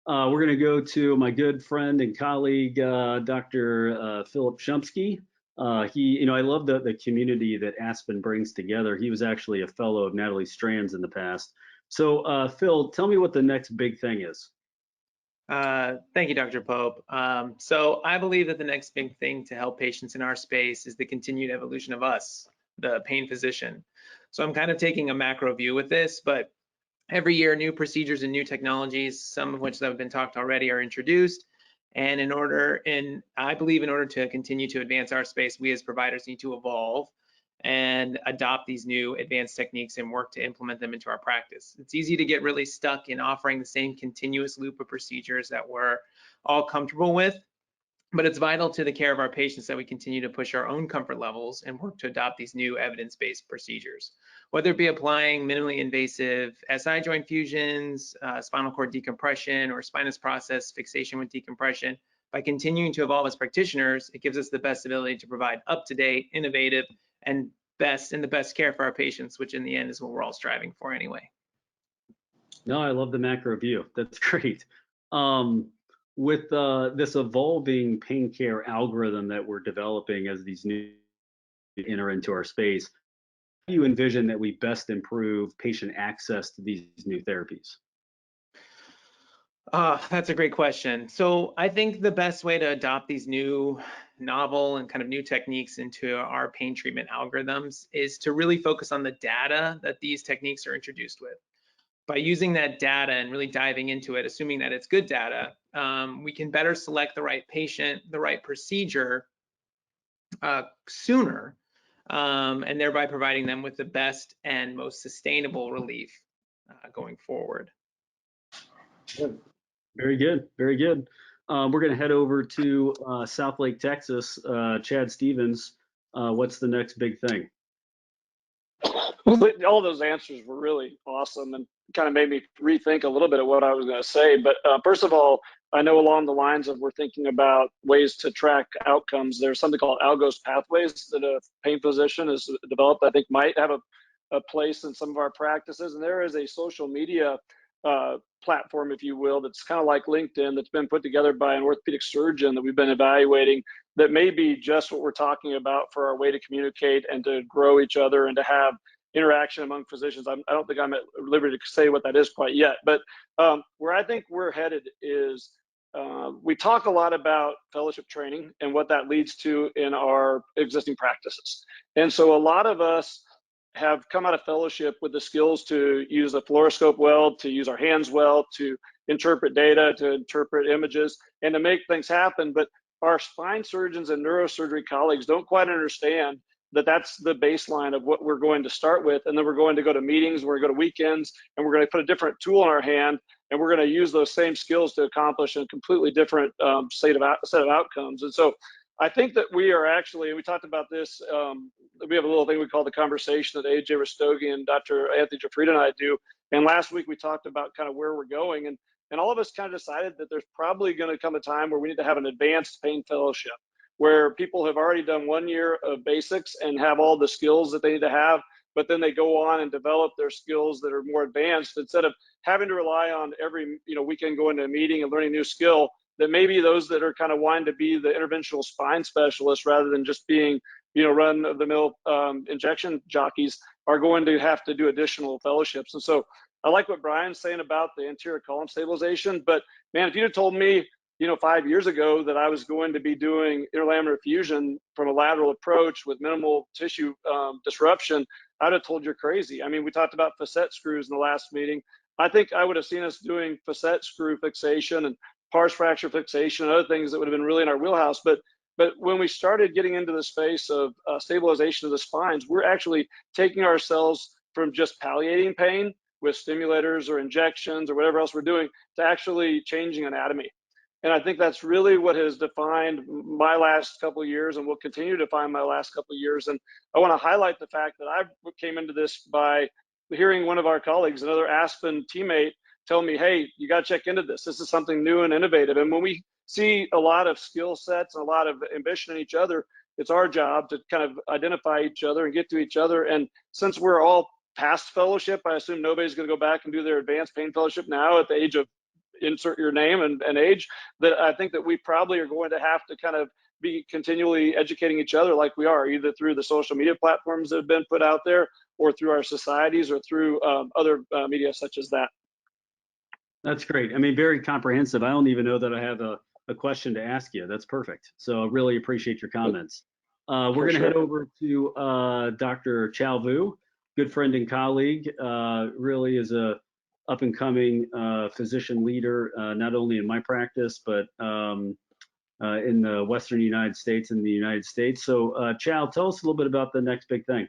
We're going to go to my good friend and colleague, Dr. Philip Shumsky. I love the community that Aspen brings together. He was actually a fellow of Natalie Strand's in the past. So, Phil, tell me what the next big thing is. Thank you, Dr. Pope. So I believe that the next big thing to help patients in our space is the continued evolution of us, the pain physician. So I'm kind of taking a macro view with this, but every year new procedures and new technologies, some of which have been talked already, are introduced. And I believe in order to continue to advance our space, we as providers need to evolve and adopt these new advanced techniques and work to implement them into our practice. It's easy to get really stuck in offering the same continuous loop of procedures that we're all comfortable with, but it's vital to the care of our patients that we continue to push our own comfort levels and work to adopt these new evidence-based procedures. Whether it be applying minimally invasive SI joint fusions, spinal cord decompression, or spinous process fixation with decompression, by continuing to evolve as practitioners, it gives us the best ability to provide up-to-date, innovative, and the best care for our patients, which in the end is what we're all striving for anyway. No, I love the macro view. That's great. With this evolving pain care algorithm that we're developing as these new enter into our space, how do you envision that we best improve patient access to these new therapies? That's a great question. So I think the best way to adopt these new novel and kind of new techniques into our pain treatment algorithms is to really focus on the data that these techniques are introduced with. By using that data and really diving into it, assuming that it's good data, we can better select the right patient, the right procedure sooner, and thereby providing them with the best and most sustainable relief going forward. Very good, very good. We're going to head over to Southlake, Texas. Chad Stevens, what's the next big thing? All those answers were really awesome and kind of made me rethink a little bit of what I was going to say. But first of all, I know along the lines of we're thinking about ways to track outcomes. There's something called Algos Pathways that a pain physician has developed. I think might have a place in some of our practices. And there is a social media platform, if you will, that's kind of like LinkedIn, that's been put together by an orthopedic surgeon that we've been evaluating, that may be just what we're talking about for our way to communicate and to grow each other and to have interaction among physicians. I don't think I'm at liberty to say what that is quite yet, but where I think we're headed is we talk a lot about fellowship training and what that leads to in our existing practices. And so a lot of us have come out of fellowship with the skills to use a fluoroscope well, to use our hands well, to interpret data, to interpret images, and to make things happen. But our spine surgeons and neurosurgery colleagues don't quite understand that that's the baseline of what we're going to start with. And then we're going to go to meetings, we're going to go to weekends, and we're going to put a different tool in our hand, and we're going to use those same skills to accomplish a completely different set of outcomes. And so I think that we are actually, we talked about this, we have a little thing we call the conversation that AJ Rastogi and Dr. Anthony Jafrida and I do. And last week we talked about kind of where we're going. And all of us kind of decided that there's probably going to come a time where we need to have an advanced pain fellowship, where people have already done 1 year of basics and have all the skills that they need to have, but then they go on and develop their skills that are more advanced instead of having to rely on every weekend going to a meeting and learning a new skill. That maybe those that are kind of wanting to be the interventional spine specialist rather than just being run-of-the-mill injection jockeys are going to have to do additional fellowships. And so I like what Brian's saying about the anterior column stabilization, but man, if you'd have told me 5 years ago that I was going to be doing interlaminar fusion from a lateral approach with minimal tissue disruption, I'd have told you're crazy. I mean, we talked about facet screws in the last meeting. I think I would have seen us doing facet screw fixation and pars fracture fixation and other things that would have been really in our wheelhouse. But when we started getting into the space of stabilization of the spines, we're actually taking ourselves from just palliating pain with stimulators or injections or whatever else we're doing to actually changing anatomy. And I think that's really what has defined my last couple of years and will continue to define my last couple of years. And I want to highlight the fact that I came into this by hearing one of our colleagues, another Aspen teammate, tell me, hey, you got to check into this. This is something new and innovative. And when we see a lot of skill sets and a lot of ambition in each other, it's our job to kind of identify each other and get to each other. And since we're all past fellowship, I assume nobody's going to go back and do their advanced pain fellowship now at the age of insert your name and age, that I think that we probably are going to have to kind of be continually educating each other like we are, either through the social media platforms that have been put out there or through our societies or through other media such as that. That's great. I mean, very comprehensive. I don't even know that I have a question to ask you. That's perfect. So I really appreciate your comments. We're going to head over to Dr. Chow Vu, good friend and colleague, really is a up and coming physician leader, not only in my practice, but in the Western United States and the United States. So Chow, tell us a little bit about the next big thing.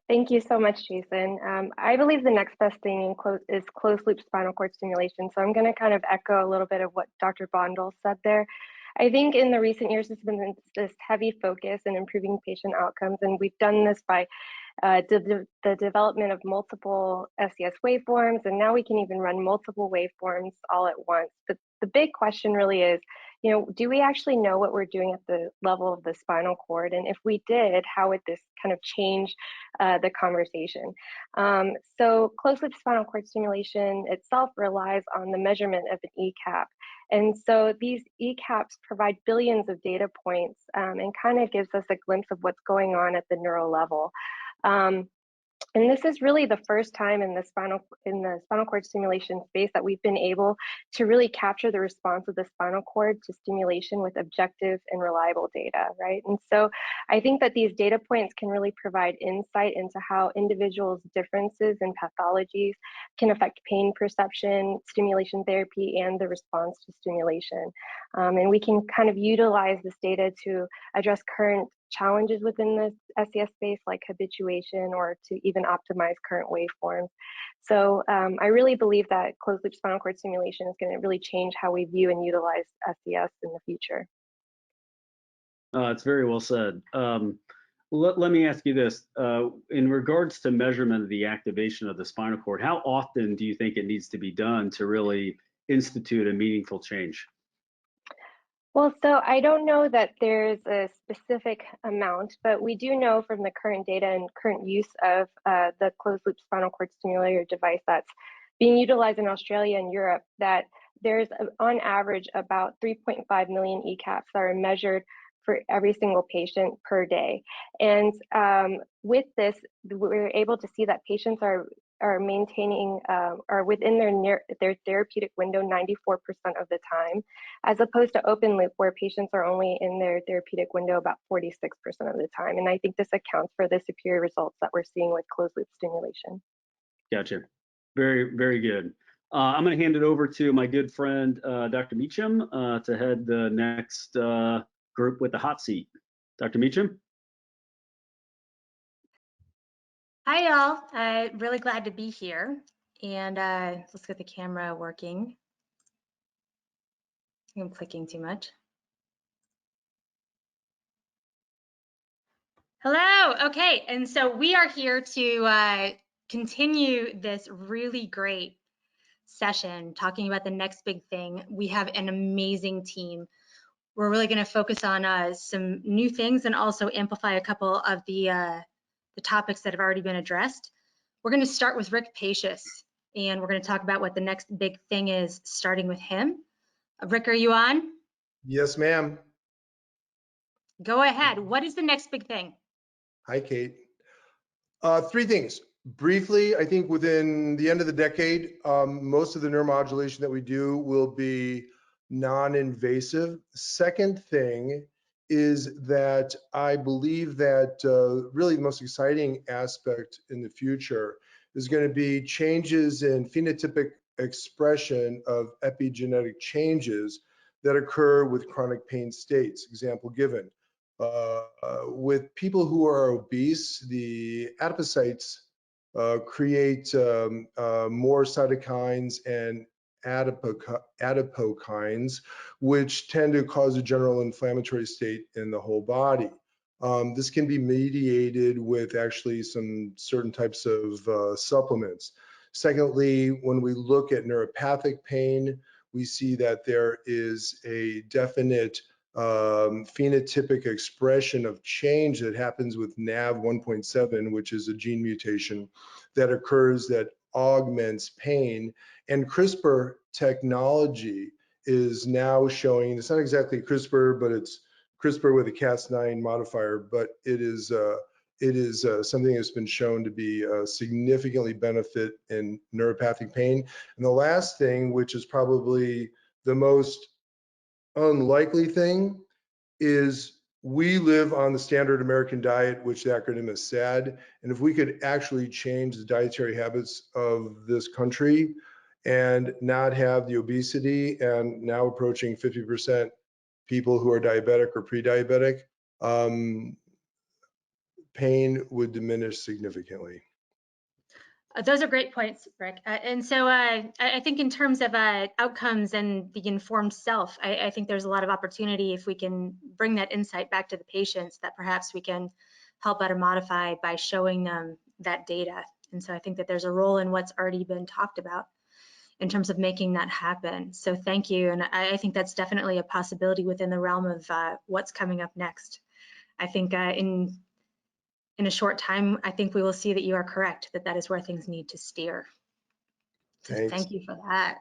Thank you so much, Jason. I believe the next best thing is closed loop spinal cord stimulation. So I'm going to kind of echo a little bit of what Dr. Bondel said there. I think in the recent years, there's been this heavy focus in improving patient outcomes, and we've done this by the development of multiple SCS waveforms, and now we can even run multiple waveforms all at once. But the big question really is, do we actually know what we're doing at the level of the spinal cord? And if we did, how would this kind of change the conversation? So closed loop spinal cord stimulation itself relies on the measurement of an ECAP. And so these ECAPs provide billions of data points and kind of gives us a glimpse of what's going on at the neural level. And this is really the first time in the spinal cord stimulation space that we've been able to really capture the response of the spinal cord to stimulation with objective and reliable data, right? And so I think that these data points can really provide insight into how individuals' differences in pathologies can affect pain perception, stimulation therapy, and the response to stimulation. And we can kind of utilize this data to address current challenges within the SCS space, like habituation, or to even optimize current waveforms. So I really believe that closed loop spinal cord stimulation is going to really change how we view and utilize SCS in the future. It's very well said. Let me ask you this. In regards to measurement of the activation of the spinal cord, how often do you think it needs to be done to really institute a meaningful change? Well, so I don't know that there's a specific amount, but we do know from the current data and current use of the closed loop spinal cord stimulator device that's being utilized in Australia and Europe that there's on average about 3.5 million ECAPs that are measured for every single patient per day. And with this, we're able to see that patients are are maintaining are within their therapeutic window 94% of the time, as opposed to open loop where patients are only in their therapeutic window about 46% of the time. And I think this accounts for the superior results that we're seeing with closed loop stimulation. Gotcha. Very, very good. I'm going to hand it over to my good friend, Dr. Meacham, to head the next group with the hot seat. Dr. Meacham? Hi, y'all. Really glad to be here. And let's get the camera working. I'm clicking too much. Hello. Okay. And so we are here to continue this really great session talking about the next big thing. We have an amazing team. We're really going to focus on some new things and also amplify a couple of the topics that have already been addressed. We're going to start with Rick Pacious, and we're going to talk about what the next big thing is, starting with him. Rick, are you on? Yes, ma'am. Go ahead. What is the next big thing? Hi, Kate. Three things. Briefly, I think within the end of the decade, most of the neuromodulation that we do will be non-invasive. Second thing is that I believe that really the most exciting aspect in the future is going to be changes in phenotypic expression of epigenetic changes that occur with chronic pain states. Example given. With people who are obese, the adipocytes create more cytokines and adipokines, which tend to cause a general inflammatory state in the whole body. This can be mediated with actually some certain types of supplements. Secondly, when we look at neuropathic pain, we see that there is a definite phenotypic expression of change that happens with NAV 1.7, which is a gene mutation that occurs that augments pain. And CRISPR technology is now showing, it's not exactly CRISPR, but it's CRISPR with a Cas9 modifier, but it is something that's been shown to be significantly benefit in neuropathic pain. And the last thing, which is probably the most unlikely thing, is we live on the standard American diet, which the acronym is SAD. And if we could actually change the dietary habits of this country and not have the obesity and now approaching 50% people who are diabetic or pre-diabetic, pain would diminish significantly. Those are great points, Rick. And so I think in terms of outcomes and the informed self, I think there's a lot of opportunity if we can bring that insight back to the patients that perhaps we can help better modify by showing them that data. And so I think that there's a role in what's already been talked about in terms of making that happen. So thank you. And I think that's definitely a possibility within the realm of what's coming up next. I think in a short time, I think we will see that you are correct, that that is where things need to steer. So thank you for that.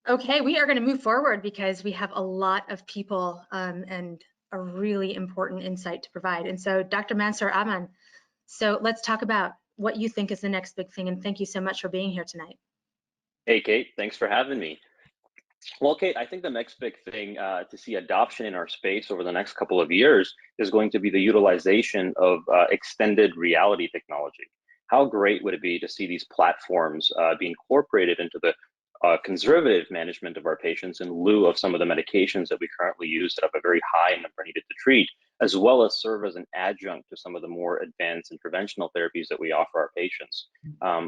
Okay, we are going to move forward because we have a lot of people and a really important insight to provide. And so Dr. Mansour Aman, so let's talk about what you think is the next big thing. And thank you so much for being here tonight. Hey, Kate, thanks for having me. Well, Kate, I think the next big thing to see adoption in our space over the next couple of years is going to be the utilization of extended reality technology. How great would it be to see these platforms be incorporated into the conservative management of our patients in lieu of some of the medications that we currently use that have a very high number needed to treat, as well as serve as an adjunct to some of the more advanced interventional therapies that we offer our patients.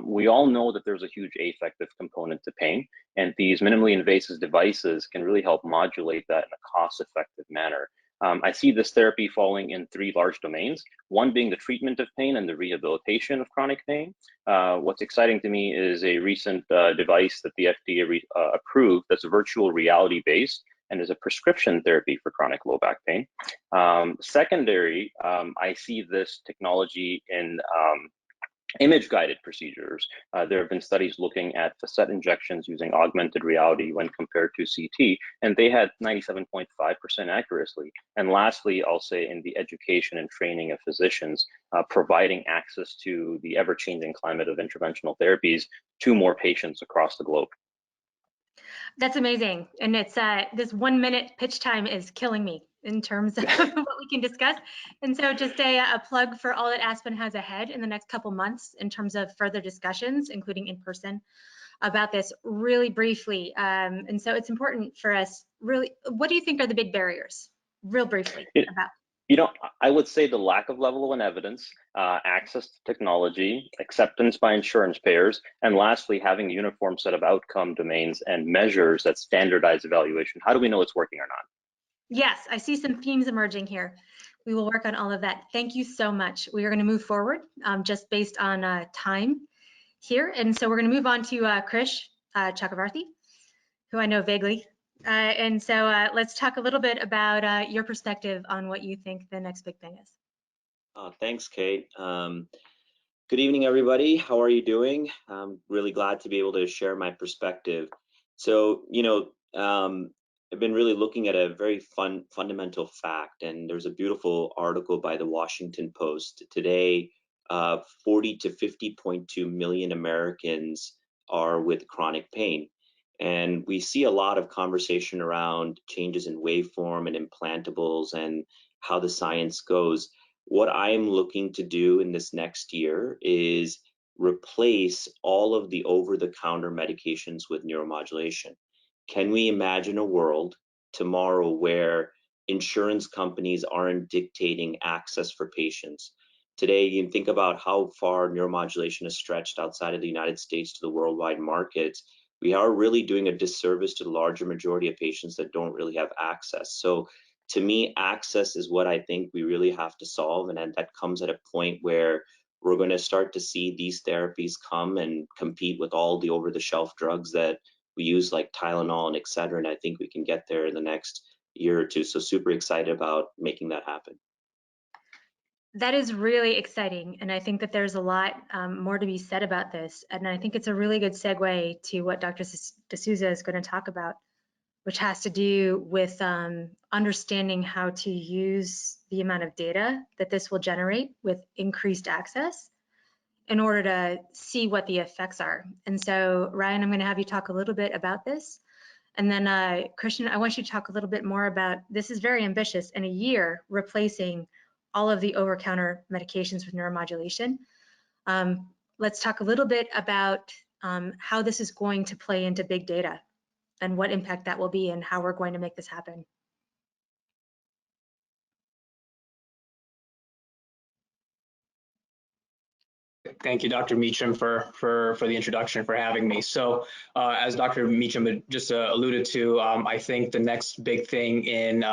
We all know that there's a huge affective component to pain, and these minimally invasive devices can really help modulate that in a cost-effective manner. I see this therapy falling in three large domains, one being the treatment of pain and the rehabilitation of chronic pain. What's exciting to me is a recent device that the FDA approved that's virtual reality based and is a prescription therapy for chronic low back pain. Secondary, I see this technology in Image-guided procedures. There have been studies looking at facet injections using augmented reality when compared to CT, and they had 97.5% accuracy. And lastly, I'll say in the education and training of physicians, providing access to the ever-changing climate of interventional therapies to more patients across the globe. That's amazing. And it's this 1 minute pitch time is killing me in terms of what we can discuss. And so just a plug for all that Aspen has ahead in the next couple months in terms of further discussions, including in person, about this really briefly. And so it's important for us really, what do you think are the big barriers, real briefly, about? You know, I would say the lack of level one evidence, access to technology, acceptance by insurance payers, and lastly, having a uniform set of outcome domains and measures that standardize evaluation. How do we know it's working or not? Yes, I see some themes emerging here. We will work on all of that. Thank you so much. We are going to move forward just based on time here. And so we're going to move on to Krish Chakravarthy, who I know vaguely. And so let's talk a little bit about your perspective on what you think the next big thing is. Thanks, Kate. Good evening, everybody. How are you doing? I'm really glad to be able to share my perspective. So, I've been really looking at a very fundamental fact, and there's a beautiful article by the Washington Post today. 40 to 50.2 million Americans are with chronic pain. And we see a lot of conversation around changes in waveform and implantables and how the science goes. What I'm looking to do in this next year is replace all of the over-the-counter medications with neuromodulation. Can we imagine a world tomorrow where insurance companies aren't dictating access for patients? Today, you can think about how far neuromodulation is stretched outside of the United States to the worldwide markets. We are really doing a disservice to the larger majority of patients that don't really have access. So to me, access is what I think we really have to solve. And that comes at a point where we're going to start to see these therapies come and compete with all the over-the-shelf drugs that we use, like Tylenol and et cetera. And I think we can get there in the next year or two. So super excited about making that happen. That is really exciting. And I think that there's a lot more to be said about this. And I think it's a really good segue to what Dr. D'Souza is going to talk about, which has to do with understanding how to use the amount of data that this will generate with increased access in order to see what the effects are. And so, Ryan, I'm going to have you talk a little bit about this. And then, Christian, I want you to talk a little bit more about, this is very ambitious, in a year, replacing all of the over-counter medications with neuromodulation. Let's talk a little bit about how this is going to play into big data and what impact that will be and how we're going to make this happen. Thank you, Dr. Meacham, for the introduction, for having me. So as Dr. Meacham just alluded to, I think the next big thing in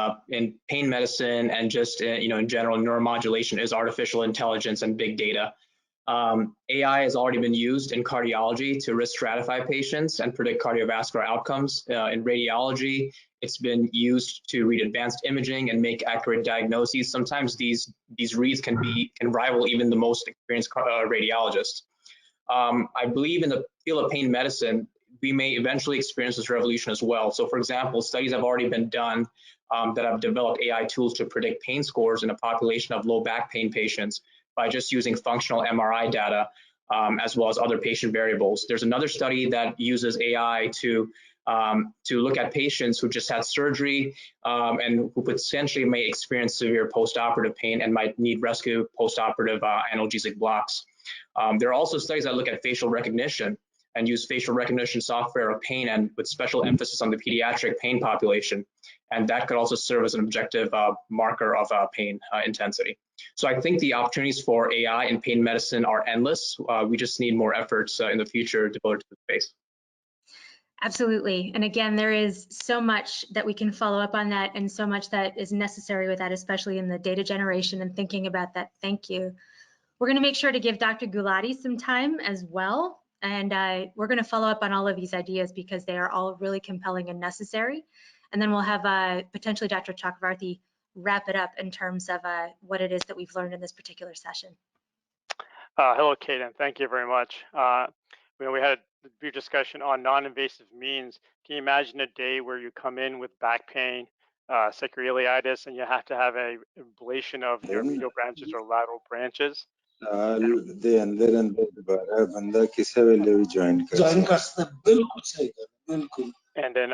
pain medicine and just in general neuromodulation is artificial intelligence and big data. AI has already been used in cardiology to risk stratify patients and predict cardiovascular outcomes. In radiology, it's been used to read advanced imaging and make accurate diagnoses. Sometimes these reads can rival even the most experienced radiologists. I believe in the field of pain medicine, we may eventually experience this revolution as well. So for example, studies have already been done that have developed AI tools to predict pain scores in a population of low back pain patients by just using functional MRI data, as well as other patient variables. There's another study that uses AI to look at patients who just had surgery and who potentially may experience severe postoperative pain and might need rescue postoperative analgesic blocks. There are also studies that look at facial recognition and use facial recognition software of pain, and with special emphasis on the pediatric pain population. And that could also serve as an objective marker of pain intensity. So I think the opportunities for AI in pain medicine are endless. We just need more efforts in the future devoted to the space. Absolutely. And again, there is so much that we can follow up on that and so much that is necessary with that, especially in the data generation and thinking about that. Thank you. We're going to make sure to give Dr. Gulati some time as well. And we're going to follow up on all of these ideas because they are all really compelling and necessary. And then we'll have potentially Dr. Chakravarthy wrap it up in terms of what it is that we've learned in this particular session. Hello, Kate, and thank you very much. We had a brief discussion on non-invasive means. Can you imagine a day where you come in with back pain, sacroiliitis, and you have to have a ablation of your medial branches or lateral branches? And then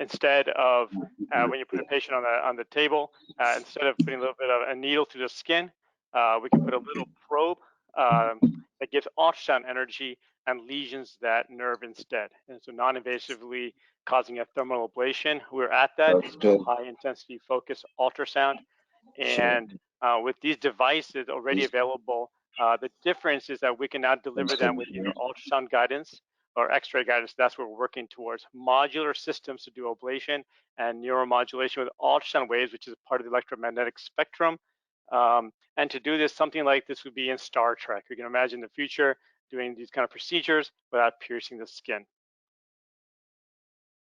instead of when you put a patient on the table, instead of putting a little bit of a needle through the skin, we can put a little probe that gives ultrasound energy and lesions that nerve instead. And so non-invasively causing a thermal ablation. We're at that. It's called high intensity focused ultrasound. And with these devices already available, the difference is that we can now deliver them with either ultrasound guidance or X-ray guidance. That's what we're working towards. Modular systems to do ablation and neuromodulation with ultrasound waves, which is part of the electromagnetic spectrum. And to do this, something like this would be in Star Trek. You can imagine the future doing these kind of procedures without piercing the skin.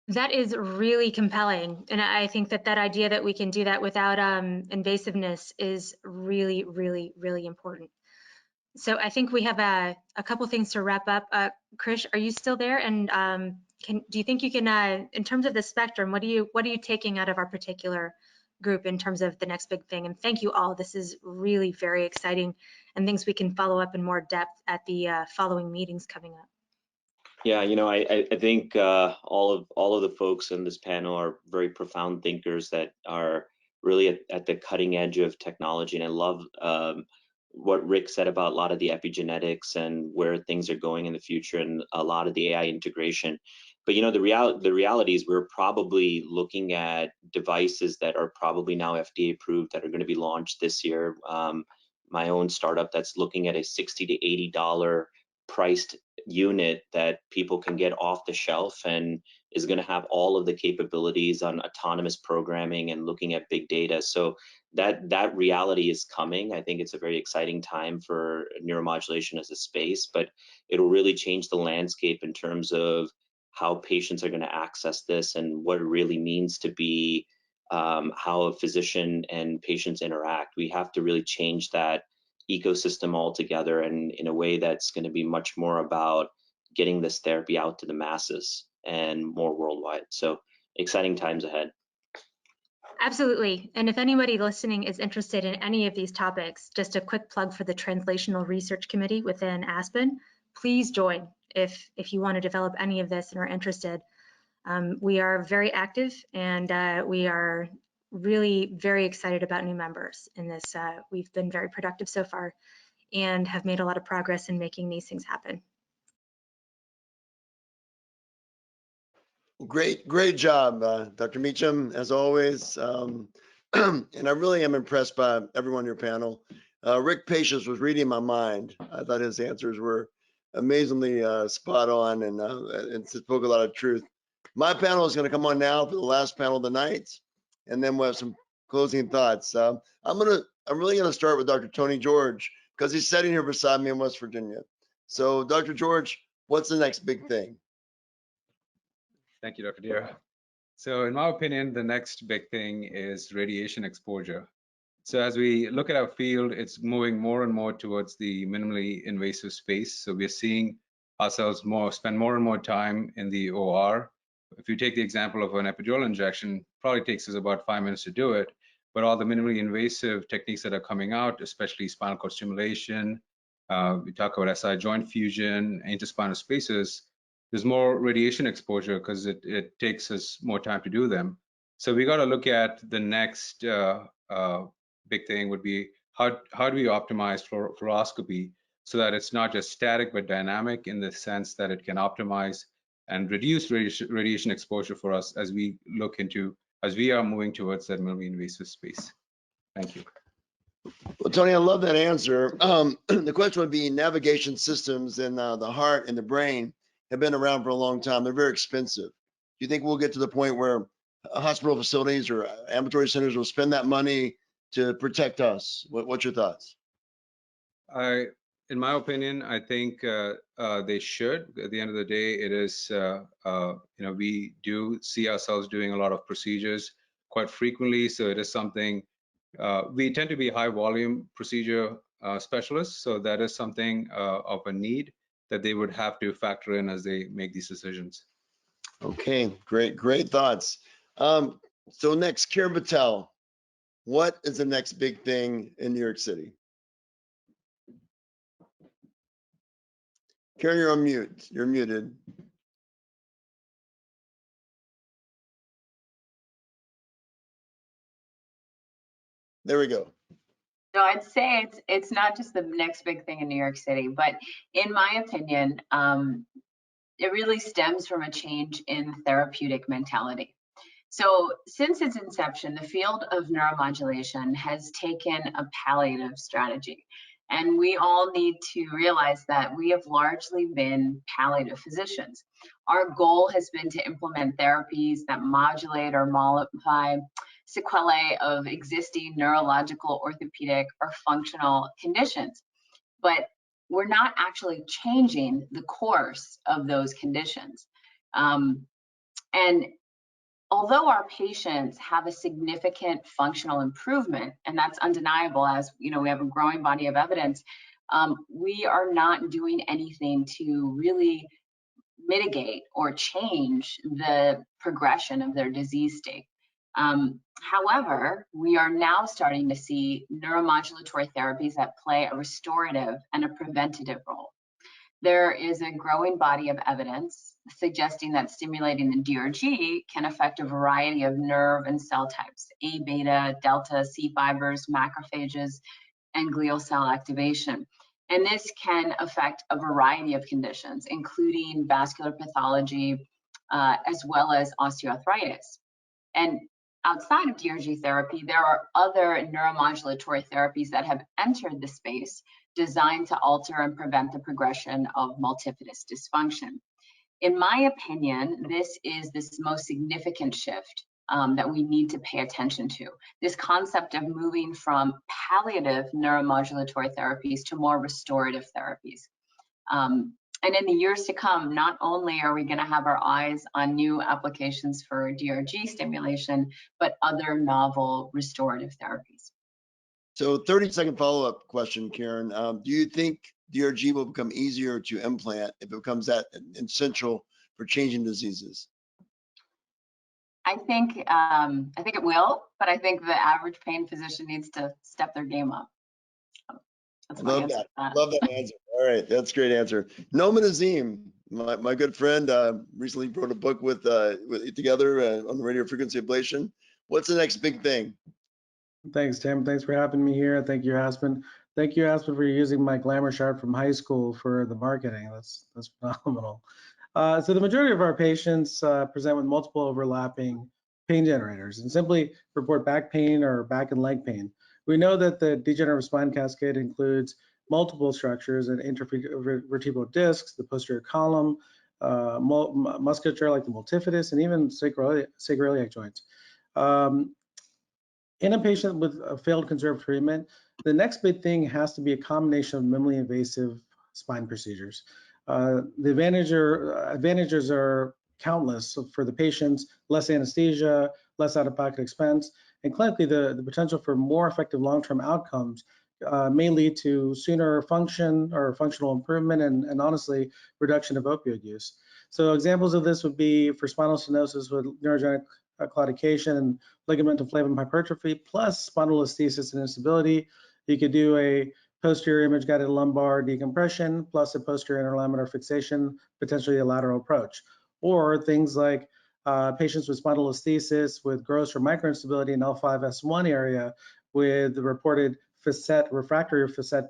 That is really compelling. And I think that that idea that we can do that without invasiveness is really, really, really important. So I think we have a couple things to wrap up. Krish, are you still there? And do you think you can, in terms of the spectrum, what are you taking out of our particular group in terms of the next big thing? And thank you all. This is really very exciting and things we can follow up in more depth at the following meetings coming up. Yeah, I think all of the folks in this panel are very profound thinkers that are really at the cutting edge of technology, and I love what Rick said about a lot of the epigenetics and where things are going in the future, and a lot of the AI integration. But the reality is we're probably looking at devices that are probably now FDA approved that are going to be launched this year. My own startup that's looking at a $60 to $80 priced unit that people can get off the shelf and is going to have all of the capabilities on autonomous programming and looking at big data. So that reality is coming. I think it's a very exciting time for neuromodulation as a space, but it'll really change the landscape in terms of how patients are going to access this and what it really means to be how a physician and patients interact. We have to really change that ecosystem altogether, and in a way that's going to be much more about getting this therapy out to the masses and more worldwide. So exciting times ahead. Absolutely. And if anybody listening is interested in any of these topics, just a quick plug for the Translational Research Committee within Aspen. Please join if you want to develop any of this and are interested. We are very active, and we are really very excited about new members in this. We've been very productive so far and have made a lot of progress in making these things happen. Great job, Dr. Meacham, as always. And I really am impressed by everyone on your panel. Rick Patience was reading my mind. I thought his answers were amazingly spot on and spoke a lot of truth. My panel is going to come on now for the last panel of the night, and then we'll have some closing thoughts. I'm really going to start with Dr. Tony George, because he's sitting here beside me in West Virginia. So, Dr. George, what's the next big thing? Thank you, Dr. Deere. So in my opinion, the next big thing is radiation exposure. So as we look at our field, it's moving more and more towards the minimally invasive space. So we're seeing ourselves spend more and more time in the OR. If you take the example of an epidural injection, probably takes us about 5 minutes to do it, but all the minimally invasive techniques that are coming out, especially spinal cord stimulation, we talk about SI joint fusion, interspinal spaces, there's more radiation exposure because it takes us more time to do them. So we got to look at the next big thing would be how do we optimize fluoroscopy so that it's not just static but dynamic, in the sense that it can optimize and reduce radiation exposure for us as we are moving towards that minimally invasive space. Thank you. Well, Tony, I love that answer. The question would be, navigation systems in the heart and the brain have been around for a long time. They're very expensive. Do you think we'll get to the point where hospital facilities or ambulatory centers will spend that money to protect us? What's your thoughts? In my opinion, I think they should. At the end of the day, it is, we do see ourselves doing a lot of procedures quite frequently. So it is something, we tend to be a high volume procedure specialists. So that is something of a need that they would have to factor in as they make these decisions. Okay, great thoughts. So next, Karen Patel, what is the next big thing in New York City? Karen, you're on mute. You're muted. There we go. No, I'd say it's not just the next big thing in New York City, but in my opinion, it really stems from a change in therapeutic mentality. So since its inception, the field of neuromodulation has taken a palliative strategy. And we all need to realize that we have largely been palliative physicians. Our goal has been to implement therapies that modulate or mollify sequelae of existing neurological, orthopedic, or functional conditions. But we're not actually changing the course of those conditions. And although our patients have a significant functional improvement, and that's undeniable, as we have a growing body of evidence, we are not doing anything to really mitigate or change the progression of their disease state. However, we are now starting to see neuromodulatory therapies that play a restorative and a preventative role. There is a growing body of evidence suggesting that stimulating the DRG can affect a variety of nerve and cell types, A beta, delta, C fibers, macrophages, and glial cell activation. And this can affect a variety of conditions, including vascular pathology, as well as osteoarthritis. And outside of DRG therapy, there are other neuromodulatory therapies that have entered the space designed to alter and prevent the progression of multifidus dysfunction. In my opinion, this is the most significant shift that we need to pay attention to. This concept of moving from palliative neuromodulatory therapies to more restorative therapies. And in the years to come, not only are we going to have our eyes on new applications for DRG stimulation, but other novel restorative therapies. So 30-second follow-up question, Karen. Do you think DRG will become easier to implant if it becomes that essential for changing diseases? I think it will, but I think the average pain physician needs to step their game up. Love that. Love that answer. All right, that's a great answer. Nominee, my good friend, recently wrote a book with together on the radio frequency ablation. What's the next big thing? Thanks, Tim. Thanks for having me here. Thank you, Aspen. Thank you, Aspen, for using my glamour shot from high school for the marketing. That's phenomenal. So the majority of our patients present with multiple overlapping pain generators and simply report back pain or back and leg pain. We know that the degenerative spine cascade includes multiple structures and intervertebral discs, the posterior column, musculature like the multifidus, and even sacroiliac joints. In a patient with a failed conservative treatment, the next big thing has to be a combination of minimally invasive spine procedures. The advantages are countless for the patients: less anesthesia, less out-of-pocket expense, and clinically the potential for more effective long-term outcomes may lead to sooner function or functional improvement and honestly reduction of opioid use. So examples of this would be for spinal stenosis with neurogenic claudication and ligamental flavum hypertrophy plus spondylolisthesis and instability. You could do a posterior image guided lumbar decompression plus a posterior interlaminar fixation, potentially a lateral approach. Or things like patients with spondylolisthesis with gross or micro instability in L5-S1 area with the reported refractory facet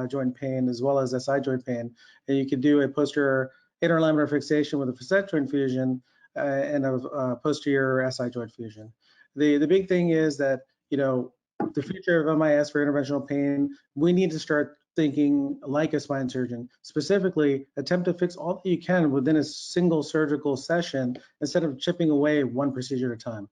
joint pain as well as SI joint pain. And you could do a posterior interlaminar fixation with a facet joint fusion and a posterior SI joint fusion. The big thing is that, the future of MIS for interventional pain, we need to start thinking like a spine surgeon, specifically attempt to fix all that you can within a single surgical session instead of chipping away one procedure at a time.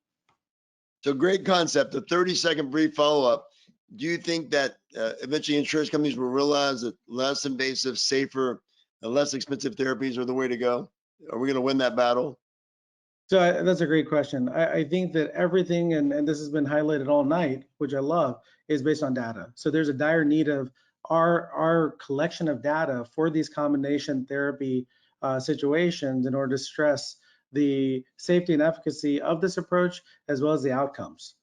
So great concept. A 30-second brief follow-up. Do you think that eventually insurance companies will realize that less invasive, safer, and less expensive therapies are the way to go? Are we going to win that battle? So that's a great question. I think that everything, and this has been highlighted all night, which I love, is based on data. So there's a dire need of our collection of data for these combination therapy situations in order to stress the safety and efficacy of this approach as well as the outcomes.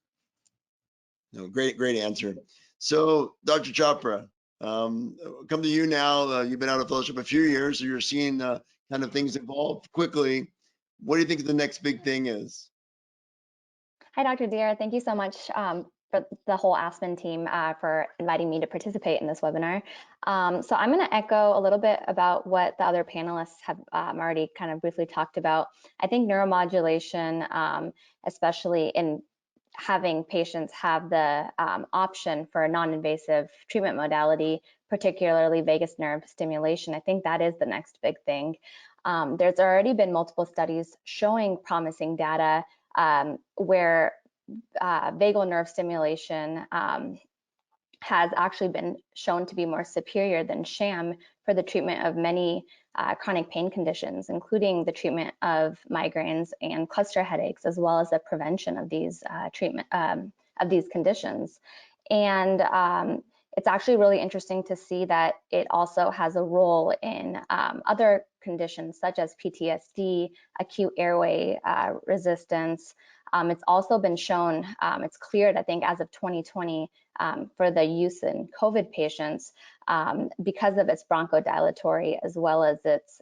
No, great answer. So, Dr. Chopra, come to you now. You've been out of fellowship a few years, so you're seeing kind of things evolve quickly. What do you think the next big thing is? Hi, Dr. Deere. Thank you so much for the whole Aspen team for inviting me to participate in this webinar. So I'm going to echo a little bit about what the other panelists have already kind of briefly talked about. I think neuromodulation, especially in having patients have the option for a non-invasive treatment modality, particularly vagus nerve stimulation, I think that is the next big thing. There's already been multiple studies showing promising data where vagal nerve stimulation has actually been shown to be more superior than sham for the treatment of many chronic pain conditions, including the treatment of migraines and cluster headaches, as well as the prevention of these conditions. And it's actually really interesting to see that it also has a role in other conditions such as PTSD, acute airway resistance. It's also been shown, it's cleared, I think, as of 2020 for the use in COVID patients because of its bronchodilatory as well as its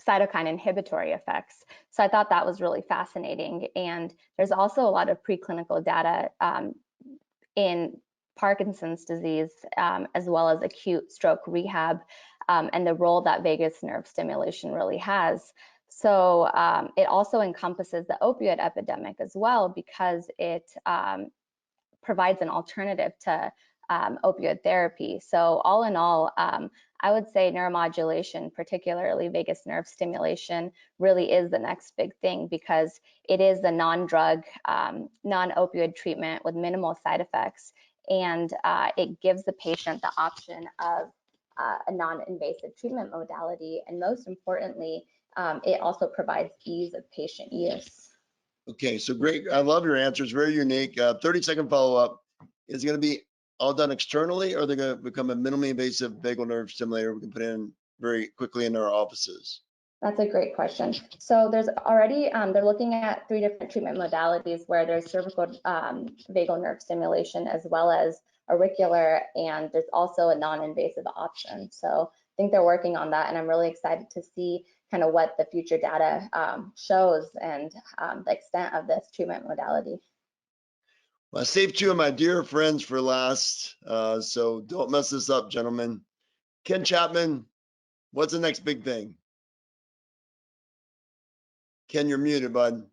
cytokine inhibitory effects. So I thought that was really fascinating. And there's also a lot of preclinical data in Parkinson's disease as well as acute stroke rehab and the role that vagus nerve stimulation really has. So it also encompasses the opioid epidemic as well because it provides an alternative to opioid therapy. So all in all, I would say neuromodulation, particularly vagus nerve stimulation, really is the next big thing because it is the non-drug, non-opioid treatment with minimal side effects. And it gives the patient the option of a non-invasive treatment modality. And most importantly, it also provides ease of patient use. Okay, so great. I love your answers. Very unique. 30-second follow-up. Is it going to be all done externally, or are they going to become a minimally invasive vagal nerve stimulator we can put in very quickly in our offices? That's a great question. So there's already, they're looking at 3 different treatment modalities where there's cervical vagal nerve stimulation as well as auricular, and there's also a non-invasive option. So I think they're working on that, and I'm really excited to see kind of what the future data shows and the extent of this treatment modality. Well, I saved 2 of my dear friends for last, so don't mess this up, gentlemen. Ken Chapman, what's the next big thing? Ken, you're muted, bud.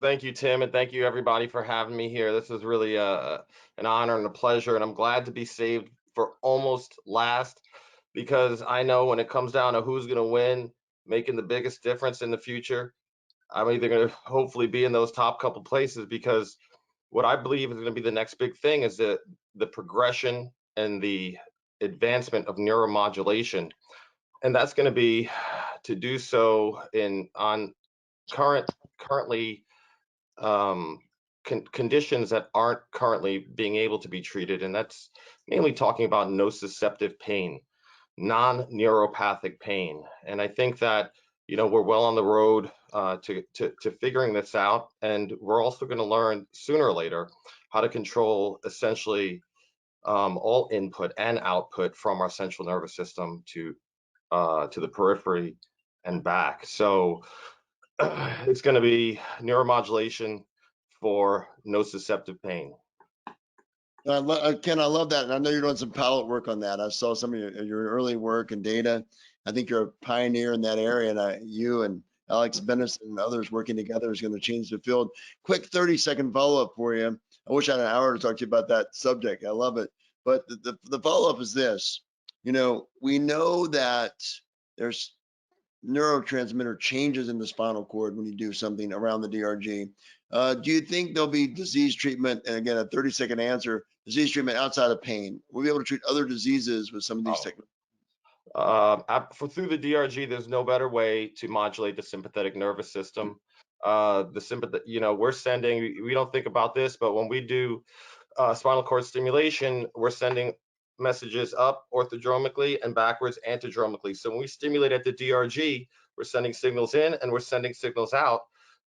Thank you, Tim, and thank you everybody for having me here. This is really an honor and a pleasure, and I'm glad to be saved for almost last because I know when it comes down to who's going to win, making the biggest difference in the future, I'm either going to hopefully be in those top couple places because what I believe is going to be the next big thing is the progression and the advancement of neuromodulation, and that's going to be to do so on currently conditions that aren't currently being able to be treated, and that's mainly talking about nociceptive pain, non-neuropathic pain. And I think that we're well on the road to figuring this out, and we're also going to learn sooner or later how to control essentially all input and output from our central nervous system to the periphery and back. So it's going to be neuromodulation for nociceptive pain. Ken, I love that. And I know you're doing some pilot work on that. I saw some of your early work and data. I think you're a pioneer in that area. And you and Alex Benison and others working together is going to change the field. Quick 30-second follow-up for you. I wish I had an hour to talk to you about that subject. I love it. But the follow-up is this. We know that there's neurotransmitter changes in the spinal cord when you do something around the DRG. Do you think there'll be disease treatment, and again, a 30-second answer, disease treatment outside of pain? We'll be able to treat other diseases with some of these techniques. Through the DRG, there's no better way to modulate the sympathetic nervous system. We're sending, we don't think about this, but when we do spinal cord stimulation, we're sending messages up orthodromically and backwards antidromically. So when we stimulate at the DRG, we're sending signals in and we're sending signals out.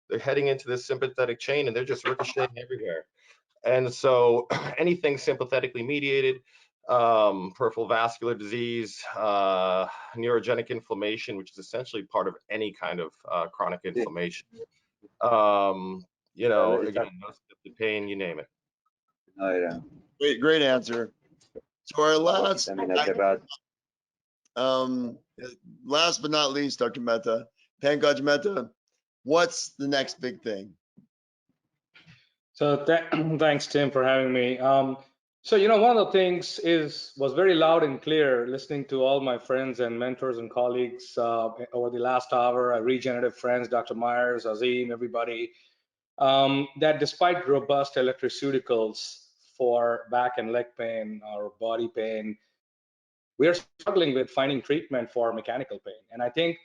They're heading into this sympathetic chain and they're just ricocheting everywhere. And so anything sympathetically mediated, peripheral vascular disease, neurogenic inflammation, which is essentially part of any kind of chronic inflammation. You know, again, the pain, you name it. Great answer. So our last but not least, Dr. Mehta, Pankaj Mehta, what's the next big thing? So thanks, Tim, for having me. So, you know, one of the things was very loud and clear listening to all my friends and mentors and colleagues over the last hour, regenerative friends, Dr. Myers, Azim, everybody, that despite robust electroceuticals for back and leg pain or body pain, we are struggling with finding treatment for mechanical pain. And I think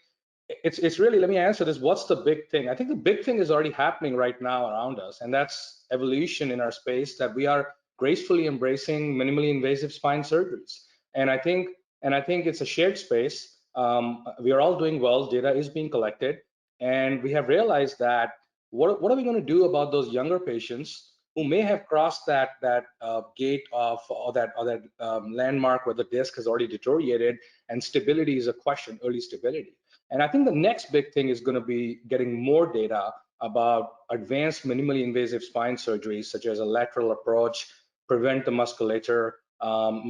it's really, let me answer this, what's the big thing? I think the big thing is already happening right now around us, and that's evolution in our space, that we are gracefully embracing minimally invasive spine surgeries. And I think it's a shared space. We are all doing well, data is being collected, and we have realized that what are we going to do about those younger patients who may have crossed that gate of or that landmark where the disc has already deteriorated and stability is a question, early stability. And I think the next big thing is going to be getting more data about advanced minimally invasive spine surgeries, such as a lateral approach, prevent the musculature, and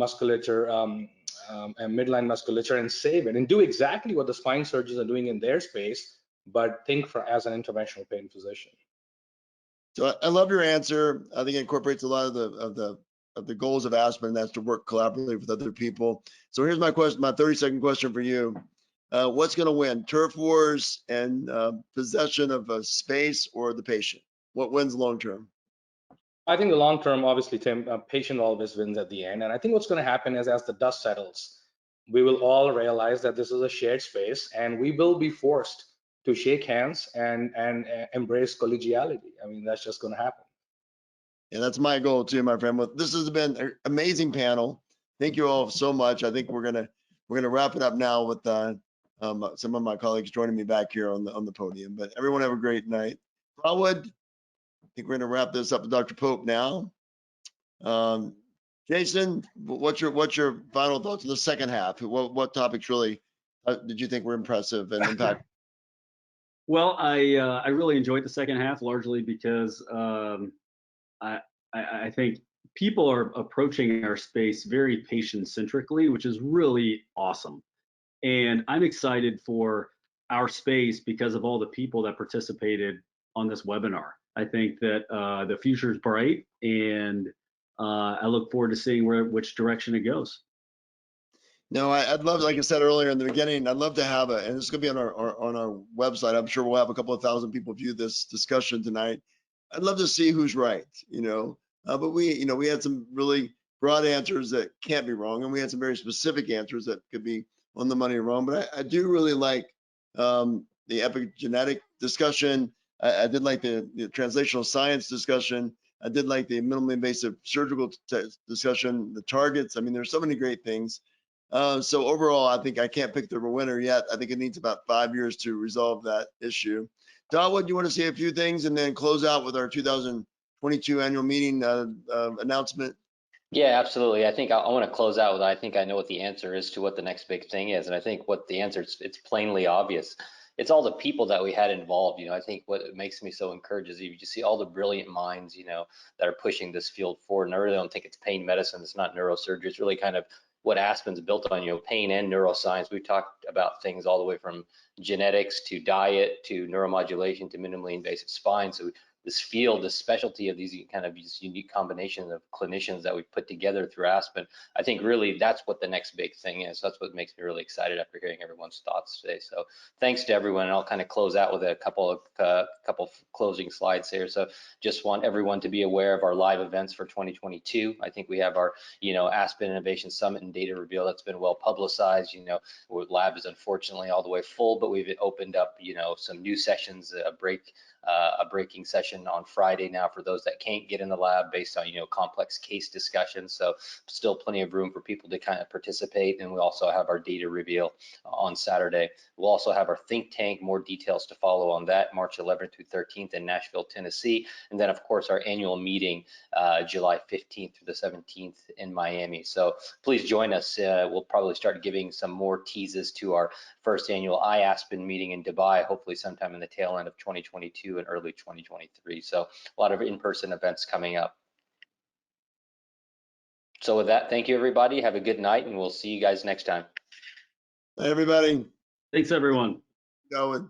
midline musculature, and save it, and do exactly what the spine surgeons are doing in their space, but think as an interventional pain physician. So I love your answer. I think it incorporates a lot of the goals of Aspen, and that's to work collaboratively with other people. So here's my question, my 30-second question for you. What's going to win, turf wars and possession of a space, or the patient? What wins long term? I think the long term, obviously, Tim, patient always wins at the end. And I think what's going to happen is, as the dust settles, we will all realize that this is a shared space, and we will be forced to shake hands and embrace collegiality. I mean, that's just going to happen. Yeah, that's my goal too, my friend. Well, this has been an amazing panel. Thank you all so much. I think we're gonna wrap it up now with some of my colleagues joining me back here on the podium. But everyone have a great night. Broadwood, I think we're gonna wrap this up with Dr. Pope now. Jason, what's your final thoughts on the second half? What topics really did you think were impressive and impactful? Well, I really enjoyed the second half, largely because I think people are approaching our space very patient-centrically, which is really awesome. And I'm excited for our space because of all the people that participated on this webinar. I think that the future is bright, and I look forward to seeing which direction it goes. No, I'd love, like I said earlier in the beginning, I'd love to have and it's going to be on our website. I'm sure we'll have a couple of thousand people view this discussion tonight. I'd love to see who's right, but we had some really broad answers that can't be wrong, and we had some very specific answers that could be on the money wrong. But I do really like the epigenetic discussion. I did like the translational science discussion. I did like the minimally invasive surgical discussion, the targets. I mean, there's so many great things. So overall, I think I can't pick the winner yet. I think it needs about 5 years to resolve that issue. Darwin, you want to say a few things and then close out with our 2022 annual meeting announcement? Yeah, absolutely. I think I want to close out with, I think I know what the answer is to what the next big thing is. And I think what the answer is, it's plainly obvious. It's all the people that we had involved. I think what makes me so encouraged is you just see all the brilliant minds, that are pushing this field forward. And I really don't think it's pain medicine. It's not neurosurgery. It's really kind of what Aspen's built on, pain and neuroscience. We've talked about things all the way from genetics to diet to neuromodulation to minimally invasive spine. So this field, this specialty of these unique combination of clinicians that we've put together through Aspen, I think really that's what the next big thing is. That's what makes me really excited after hearing everyone's thoughts today. So thanks to everyone, and I'll kind of close out with a couple of closing slides here. So just want everyone to be aware of our live events for 2022. I think we have our, Aspen Innovation Summit and Data Reveal that's been well publicized. Lab is unfortunately all the way full, but we've opened up, some new sessions, a breaking session on Friday now for those that can't get in the lab based on, complex case discussions. So still plenty of room for people to kind of participate. And we also have our data reveal on Saturday. We'll also have our think tank, more details to follow on that, March 11th through 13th in Nashville, Tennessee. And then of course our annual meeting, July 15th through the 17th in Miami. So please join us. We'll probably start giving some more teases to our first annual iAspen meeting in Dubai, hopefully sometime in the tail end of 2022 and early 2023. So a lot of in-person events coming up. So with that, thank you everybody. Have a good night and we'll see you guys next time. Bye, everybody. Thanks everyone. Going.